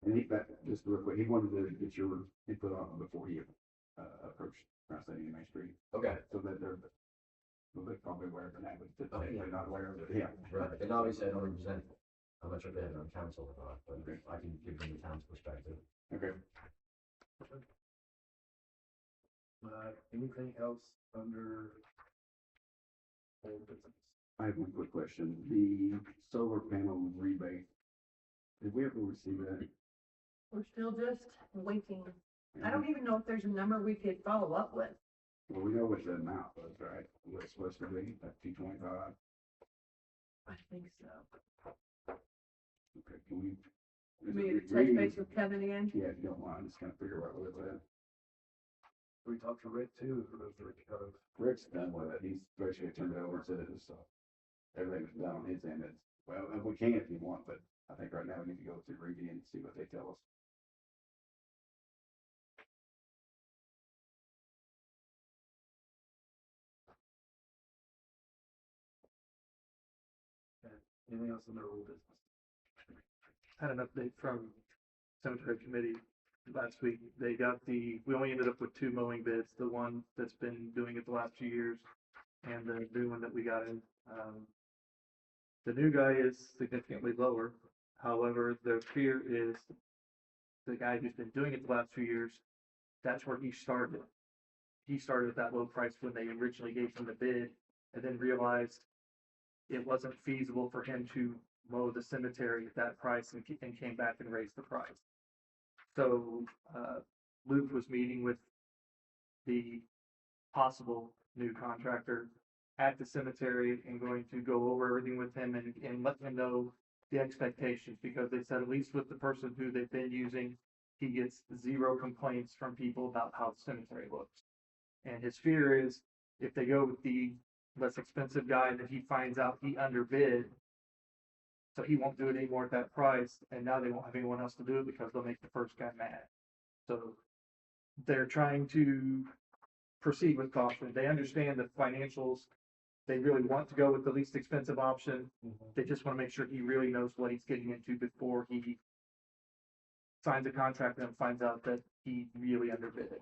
Speaker 4: And just real quick, he wanted to get your input on it before he approached Brown Standing Main Street.
Speaker 10: Okay.
Speaker 4: So that they're probably aware of it now, but
Speaker 10: Okay.
Speaker 4: they're not aware of it, yeah.
Speaker 10: Right, and obviously I don't represent, I'm not sure if they have it on council or not, but I can give them the town's perspective.
Speaker 4: Okay.
Speaker 1: Anything else under old business?
Speaker 4: I have one quick question. The solar panel rebate, did we ever receive that?
Speaker 3: We're still just waiting. I don't even know if there's a number we could follow up with.
Speaker 4: Well, we know what the amount was, right? What it's supposed to be, like 225.
Speaker 3: I think so.
Speaker 4: Okay, can we?
Speaker 3: Maybe touch base with Kevin again.
Speaker 4: Yeah, if you don't mind, just kind of figure out what it's at.
Speaker 1: We talked to Rick too, for those Rick covered.
Speaker 4: Rick's done with it. He's basically turned it over and said it was, everything was done on his end. It's, well, we can if you want, but I think right now we need to go through Ruby and see what they tell us.
Speaker 1: Anything else under old business?
Speaker 9: Had an update from cemetery committee last week. They got we only ended up with 2 mowing bids, the one that's been doing it the last few years and the new one that we got in. The new guy is significantly lower. However, their fear is the guy who's been doing it the last few years, that's where he started. He started at that low price when they originally gave him the bid and then realized it wasn't feasible for him to mow the cemetery at that price and came back and raised the price. So Luke was meeting with the possible new contractor at the cemetery and going to go over everything with him and let him know the expectations, because they said at least with the person who they've been using, he gets 0 complaints from people about how the cemetery looks. And his fear is if they go with the less expensive guy, that he finds out he underbid, so he won't do it anymore at that price, and now they won't have anyone else to do it because they'll make the first guy mad. So they're trying to proceed with caution. They understand the financials. They really want to go with the least expensive option. They just want to make sure he really knows what he's getting into before he signs a contract and finds out that he really underbid it.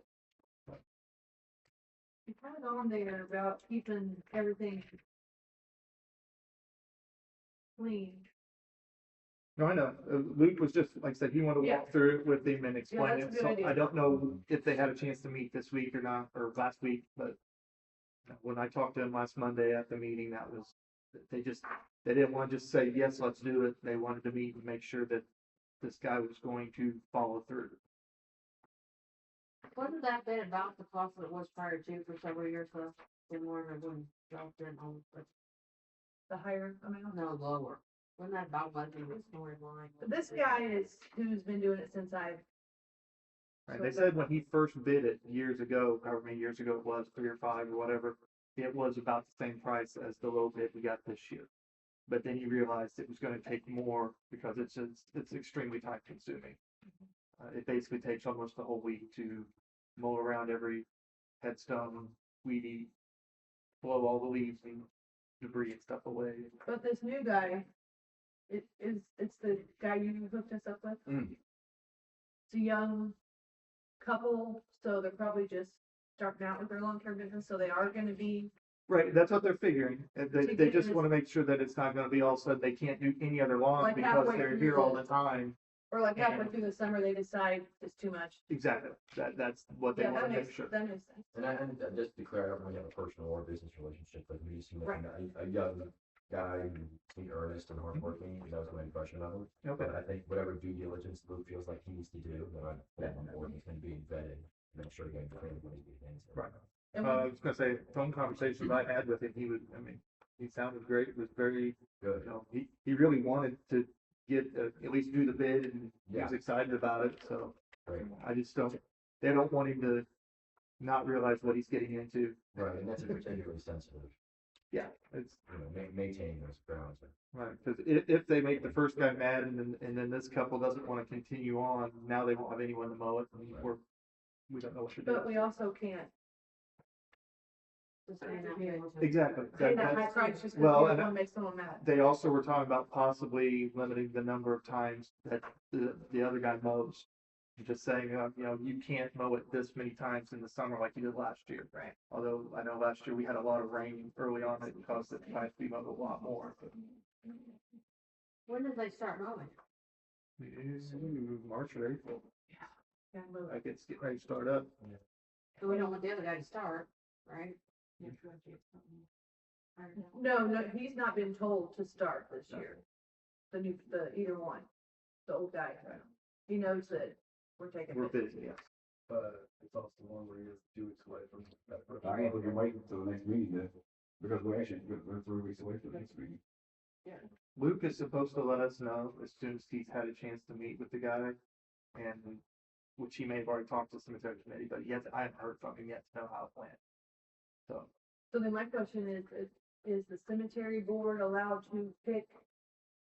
Speaker 3: You had on there about keeping everything clean.
Speaker 9: No, I know. Luke was just, like I said, he wanted to walk through it with him and explain
Speaker 3: that's
Speaker 9: it.
Speaker 3: a good
Speaker 9: So
Speaker 3: idea.
Speaker 9: I don't know if they had a chance to meet this week or not, or last week, but when I talked to him last Monday at the meeting, that was, they didn't want to just say, yes, let's do it. They wanted to meet and make sure that this guy was going to follow through.
Speaker 7: Wasn't that bit about the cost that it was prior to for several years, so similar to when y'all did on, but
Speaker 3: The higher amount.
Speaker 7: no lower? Wasn't that about what the storyline?
Speaker 3: This guy is, who's been doing it since I've.
Speaker 9: Right, they said when he first bid it years ago, however many years ago it was, 3 or 5 or whatever, it was about the same price as the low bid we got this year. But then he realized it was gonna take more because it's extremely time consuming. It basically takes almost the whole week to mow around every headstone, weed eat, blow all the leaves and debris and stuff away.
Speaker 3: But this new guy, it's the guy you hooked us up with.
Speaker 4: Mm.
Speaker 3: It's a young couple, so they're probably just starting out with their long-term business, so they are gonna be,
Speaker 9: Right, that's what they're figuring. And
Speaker 3: To
Speaker 9: they
Speaker 3: get
Speaker 9: just
Speaker 3: this-
Speaker 9: wanna make sure that it's not gonna be all of a sudden they can't do any other lawns
Speaker 3: Like
Speaker 9: because
Speaker 3: halfway
Speaker 9: they're
Speaker 3: through
Speaker 9: here all
Speaker 3: the-
Speaker 9: the time.
Speaker 3: or like halfway through the summer, they decide it's too much.
Speaker 9: Exactly. That's what they
Speaker 3: Yeah,
Speaker 9: wanna
Speaker 3: that
Speaker 9: make
Speaker 3: makes,
Speaker 9: sure.
Speaker 3: that makes sense.
Speaker 10: And just to declare, I don't really have a personal or business relationship with him, he seemed like a young guy, who seemed earnest and hardworking, that was my impression of him.
Speaker 9: Okay.
Speaker 10: But I think whatever due diligence Luke feels like he needs to do, then I'm on board with him being vetted, and I'm sure getting cleared when he begins.
Speaker 9: Right.
Speaker 3: And
Speaker 9: I was gonna say, phone conversations I had with him, he sounded great, was very,
Speaker 10: Good.
Speaker 9: he really wanted to get, at least do the bid and he was
Speaker 10: Yeah.
Speaker 9: excited about it, so
Speaker 10: Great.
Speaker 9: I just they don't want him to not realize what he's getting into.
Speaker 10: Right, and that's particularly sensitive,
Speaker 9: Yeah, it's,
Speaker 10: maintaining those grounds.
Speaker 9: right, cause if they make the first guy mad and then this couple doesn't wanna continue on, now they won't have anyone to mow it and we don't know what to do.
Speaker 3: But we also can't
Speaker 7: Just saying that here.
Speaker 9: Exactly.
Speaker 3: pay that high
Speaker 9: That's-
Speaker 3: price just
Speaker 9: well,
Speaker 3: because we
Speaker 9: and
Speaker 3: don't wanna make someone mad.
Speaker 9: They also were talking about possibly limiting the number of times that the other guy mows. Just saying, you can't mow it this many times in the summer like you did last year.
Speaker 3: Right.
Speaker 9: Although I know last year we had a lot of rain early on, it caused it to be mowed a lot more.
Speaker 7: When did they start mowing?
Speaker 9: March or April,
Speaker 3: Yeah, move it.
Speaker 9: I guess get ready to start up.
Speaker 7: So we don't want the other guy to start, right?
Speaker 3: No, he's not been told to start this year. Either one, the old guy. He knows that we're taking.
Speaker 9: We're
Speaker 3: business.
Speaker 9: busy, yes.
Speaker 1: But it's also one where you're 2 weeks away from that.
Speaker 4: I think we can wait until the next meeting because we're 3 weeks away from the next meeting.
Speaker 9: Luke is supposed to let us know as soon as he's had a chance to meet with the guy, and which he may have already talked to the cemetery committee, but I haven't heard from him yet to know how it went. So,
Speaker 3: So then my question is the cemetery board allowed to pick,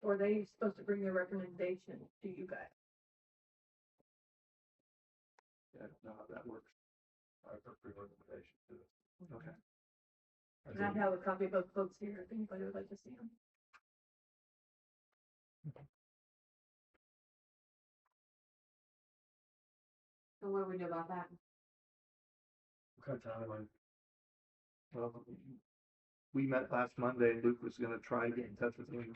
Speaker 3: or are they supposed to bring their recommendation to you guys?
Speaker 9: I don't know how that works.
Speaker 1: I prefer recommendation to it.
Speaker 9: Okay.
Speaker 3: And I have a copy of both books here, if anybody would like to see them.
Speaker 7: So what do we do about that?
Speaker 1: What kind of timeline?
Speaker 9: Well, we met last Monday and Luke was gonna try to get in touch with him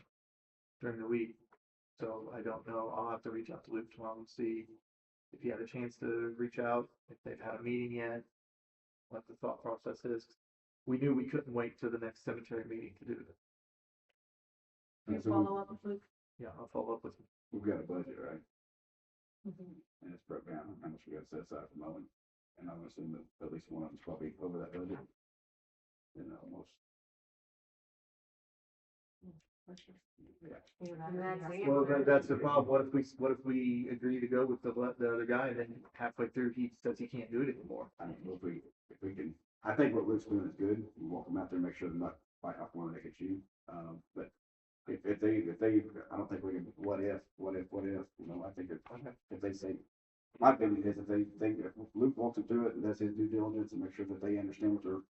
Speaker 9: during the week. So I don't know, I'll have to reach out to Luke tomorrow and see if he had a chance to reach out, if they've had a meeting yet, what the thought process is. We knew we couldn't wait till the next cemetery meeting to do it.
Speaker 3: You
Speaker 4: And so
Speaker 3: follow up with Luke?
Speaker 9: Yeah, I'll follow up with him.
Speaker 4: we've got a budget, right?
Speaker 3: Mhm.
Speaker 4: And it's broke down, how much we got set aside for mowing. And I'm assuming that at least one of them's probably over that budget. Almost. Yeah.
Speaker 7: And that's
Speaker 9: Well, that's the problem. What if we agree to go with the other guy and then halfway through he says he can't do it anymore?
Speaker 4: I don't know if we can, I think what Luke's doing is good. We walk them out there, make sure they're not fighting off one they could shoot. But if they, I don't think we can, what if, I think if they say, my opinion is if Luke wants to do it and does his due diligence and make sure that they understand what they're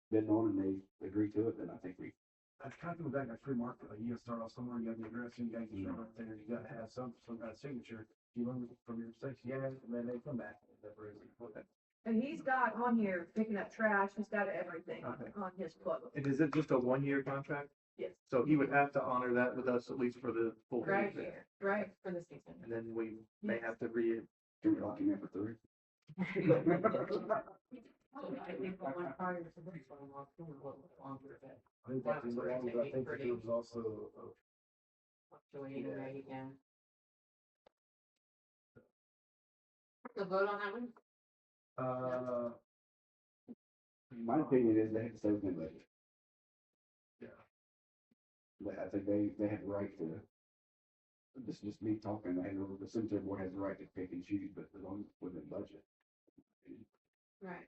Speaker 4: bidding on and they agree to it, then I think we,
Speaker 1: I kind of go back, like free market, like you gotta start off somewhere, you gotta get addressed, you gotta get your right there, you gotta have some kind of signature. You learn from your mistakes, and then they come back.
Speaker 3: And he's got on here picking up trash, he's got everything
Speaker 9: Okay.
Speaker 3: on his quote.
Speaker 9: And is it just a 1-year contract?
Speaker 3: Yes.
Speaker 9: So he would have to honor that with us at least for the full
Speaker 3: Right
Speaker 9: year.
Speaker 3: here, right.
Speaker 8: For the season.
Speaker 9: And then we may have to
Speaker 4: can we lock him in for 3?
Speaker 7: I think the one prior to this one was a little longer, but
Speaker 1: I think that's, but I think that there was also,
Speaker 7: fluctuating rate, yeah. The vote on that one?
Speaker 4: My opinion is they have to stay within budget.
Speaker 1: Yeah.
Speaker 4: But I think they have the right to, this is just me talking, and the cemetery board has the right to pick and choose, but as long as it's within budget.
Speaker 7: Right.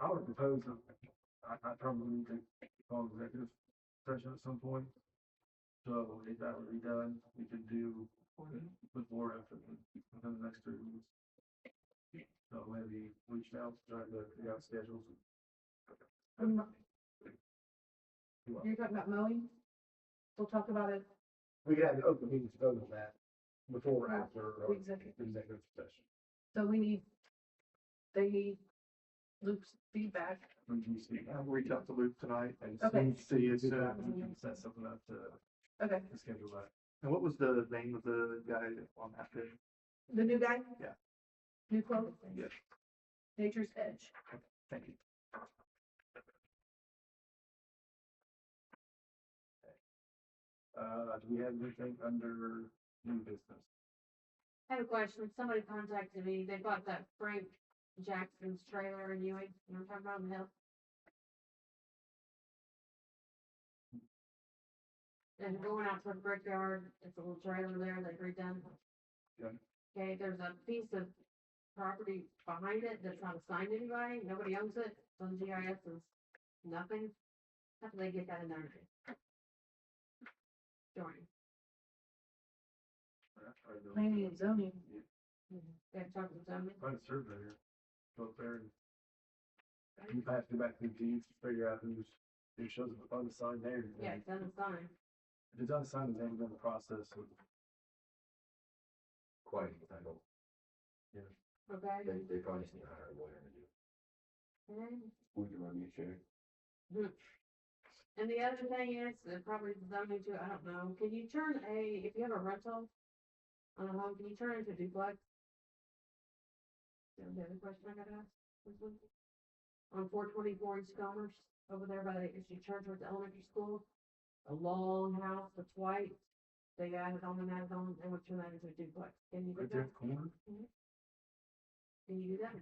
Speaker 1: I would propose, I probably need to call executive session at some point. So if that would be done, we could do before, after, within the next 3 weeks. So maybe reach out, try to figure out schedules.
Speaker 3: You're talking about mowing? We'll talk about it,
Speaker 1: We could have an open meeting to vote on that before or after
Speaker 3: the executive.
Speaker 1: executive session.
Speaker 3: So they need Luke's feedback.
Speaker 1: When do you see that?
Speaker 9: I'll reach out to Luke tonight and
Speaker 3: Okay.
Speaker 9: see as
Speaker 1: Do
Speaker 9: soon.
Speaker 1: that, we can set something up
Speaker 3: Okay,
Speaker 1: to schedule that.
Speaker 9: And what was the name of the guy on that bid?
Speaker 3: the new guy?
Speaker 9: Yeah.
Speaker 3: New quote?
Speaker 9: Yes.
Speaker 3: Nature's Edge.
Speaker 9: Thank you.
Speaker 1: Do we have anything under new business?
Speaker 7: I have a question. Somebody contacted me. They bought that Frank Jackson's trailer in Ewing. You know what I'm talking about on the hill? And going out to the brickyard, it's a little trailer there they redone.
Speaker 1: Yeah.
Speaker 7: Okay, there's a piece of property behind it that's not assigned to anybody. Nobody owns it. It's on GIS is nothing. How do they get that in there? Join.
Speaker 3: Planning and zoning.
Speaker 7: They have talked to somebody.
Speaker 1: Find a surveyor, go up there and you have to go back to the deeds, figure out who shows up on the sign there.
Speaker 7: Yeah, it's unassigned.
Speaker 1: If it's unassigned, then we're in the process of,
Speaker 10: Quite entitled.
Speaker 7: Okay.
Speaker 10: They probably just need to hire a lawyer to do it.
Speaker 7: Okay.
Speaker 4: We can run you a check.
Speaker 7: And the other thing is, probably zoning too, I don't know, can you turn if you have a rental on a home, can you turn it into a duplex? Is that the other question I gotta ask? This one? On 424 East Commerce, over there by as you turn towards the elementary school, a long house that's white, they added on, and would turn that into a duplex. Can you do
Speaker 1: right there
Speaker 7: that?
Speaker 1: at the corner,
Speaker 7: Can you do that?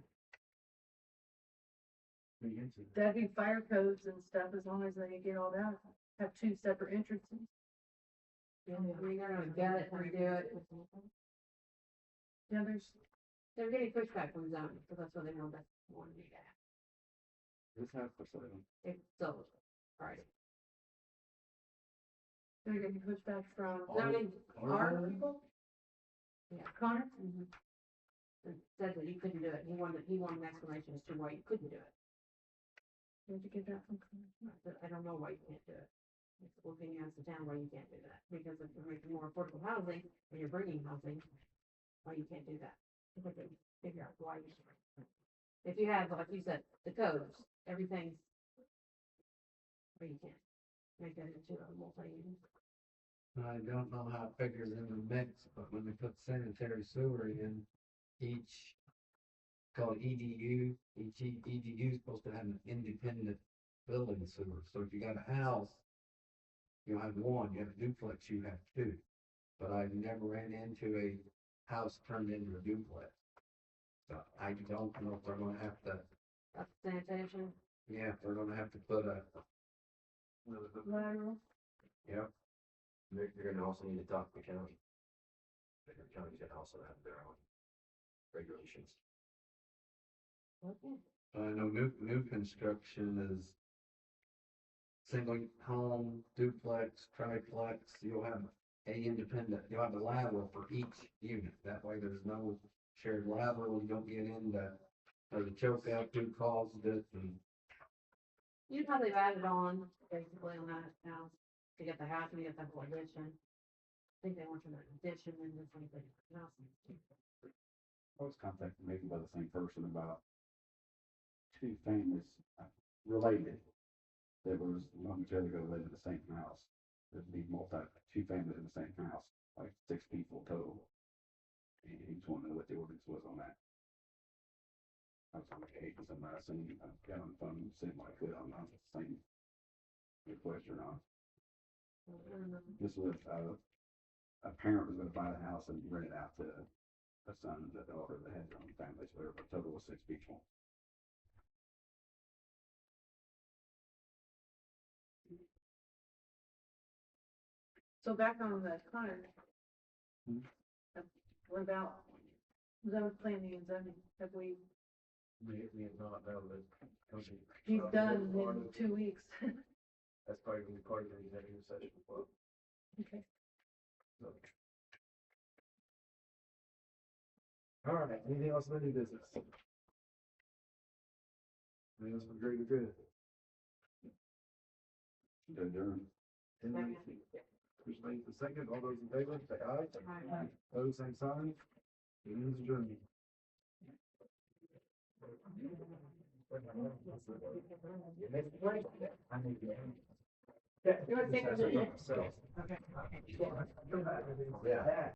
Speaker 1: big into it.
Speaker 3: That'd be fire codes and stuff, as long as they get all that, have 2 separate entrances.
Speaker 7: I mean, they're gonna gut it, redo it.
Speaker 3: Yeah,
Speaker 7: They're getting pushback from zoning, because that's what they want, that's one to have.
Speaker 4: This house for sale.
Speaker 7: It's sold, right?
Speaker 3: they're getting pushback from
Speaker 7: Zoning,
Speaker 3: our people.
Speaker 7: Yeah.
Speaker 3: Connor?
Speaker 7: Said that you couldn't do it, he wanted an explanation as to why you couldn't do it.
Speaker 3: Where'd you get that from? Connor?
Speaker 7: But I don't know why you can't do it. It's looking as the town why you can't do that, because if you're making more affordable housing, and you're bringing housing, why you can't do that? If we can figure out why you should. If you have, like you said, the codes, everything's, where you can't make that into a multi-use.
Speaker 5: I don't know how it figures in the mix, but when they put sanitary sewer in, each, called EDU, each EDU is supposed to have an independent building sewer. So if you got a house, you'll have one, you have a duplex, you have 2. But I never ran into a house turned into a duplex. So I don't know if they're gonna have to,
Speaker 7: That's sanitation.
Speaker 5: yeah, if they're gonna have to put a,
Speaker 3: Lateral.
Speaker 5: yep.
Speaker 10: They're gonna also need to talk to the county. The county's gonna also have their own regulations.
Speaker 7: Okay.
Speaker 5: I know new construction is single home, duplex, triplex, you'll have you'll have a lateral for each unit. That way there's no shared lateral, you don't get into, the choke out who caused it and.
Speaker 7: You probably added on, basically, on that house, to get the house, and get that whole addition. I think they want to addition and then something else.
Speaker 4: I was contacted maybe by the same person about 2 families related. That was momentarily going to live in the same house. There'd be 2 families in the same house, like 6 people total. And he just wanted to know what the ordinance was on that. I was like, hey, somebody I seen, I got on the phone and sent what I could on the same request or not. This was, a parent was gonna buy the house and rent it out to a son and a daughter that had their own families, so there were a total of 6 people.
Speaker 3: So back on the card.
Speaker 1: Hmm.
Speaker 3: What about zone planning and zoning? Have we,
Speaker 1: We have not done this.
Speaker 3: he's done in 2 weeks.
Speaker 1: That's probably gonna be part of the executive session as well.
Speaker 3: Okay.
Speaker 1: So. All right, anything else in the new business? Anything else from great or good?
Speaker 4: Adjourned.
Speaker 1: Which makes the second, all those in favor, say aye. Those same sign. Meeting is adjourned.
Speaker 8: You want to take a minute?
Speaker 1: So.
Speaker 8: Okay.
Speaker 1: Yeah.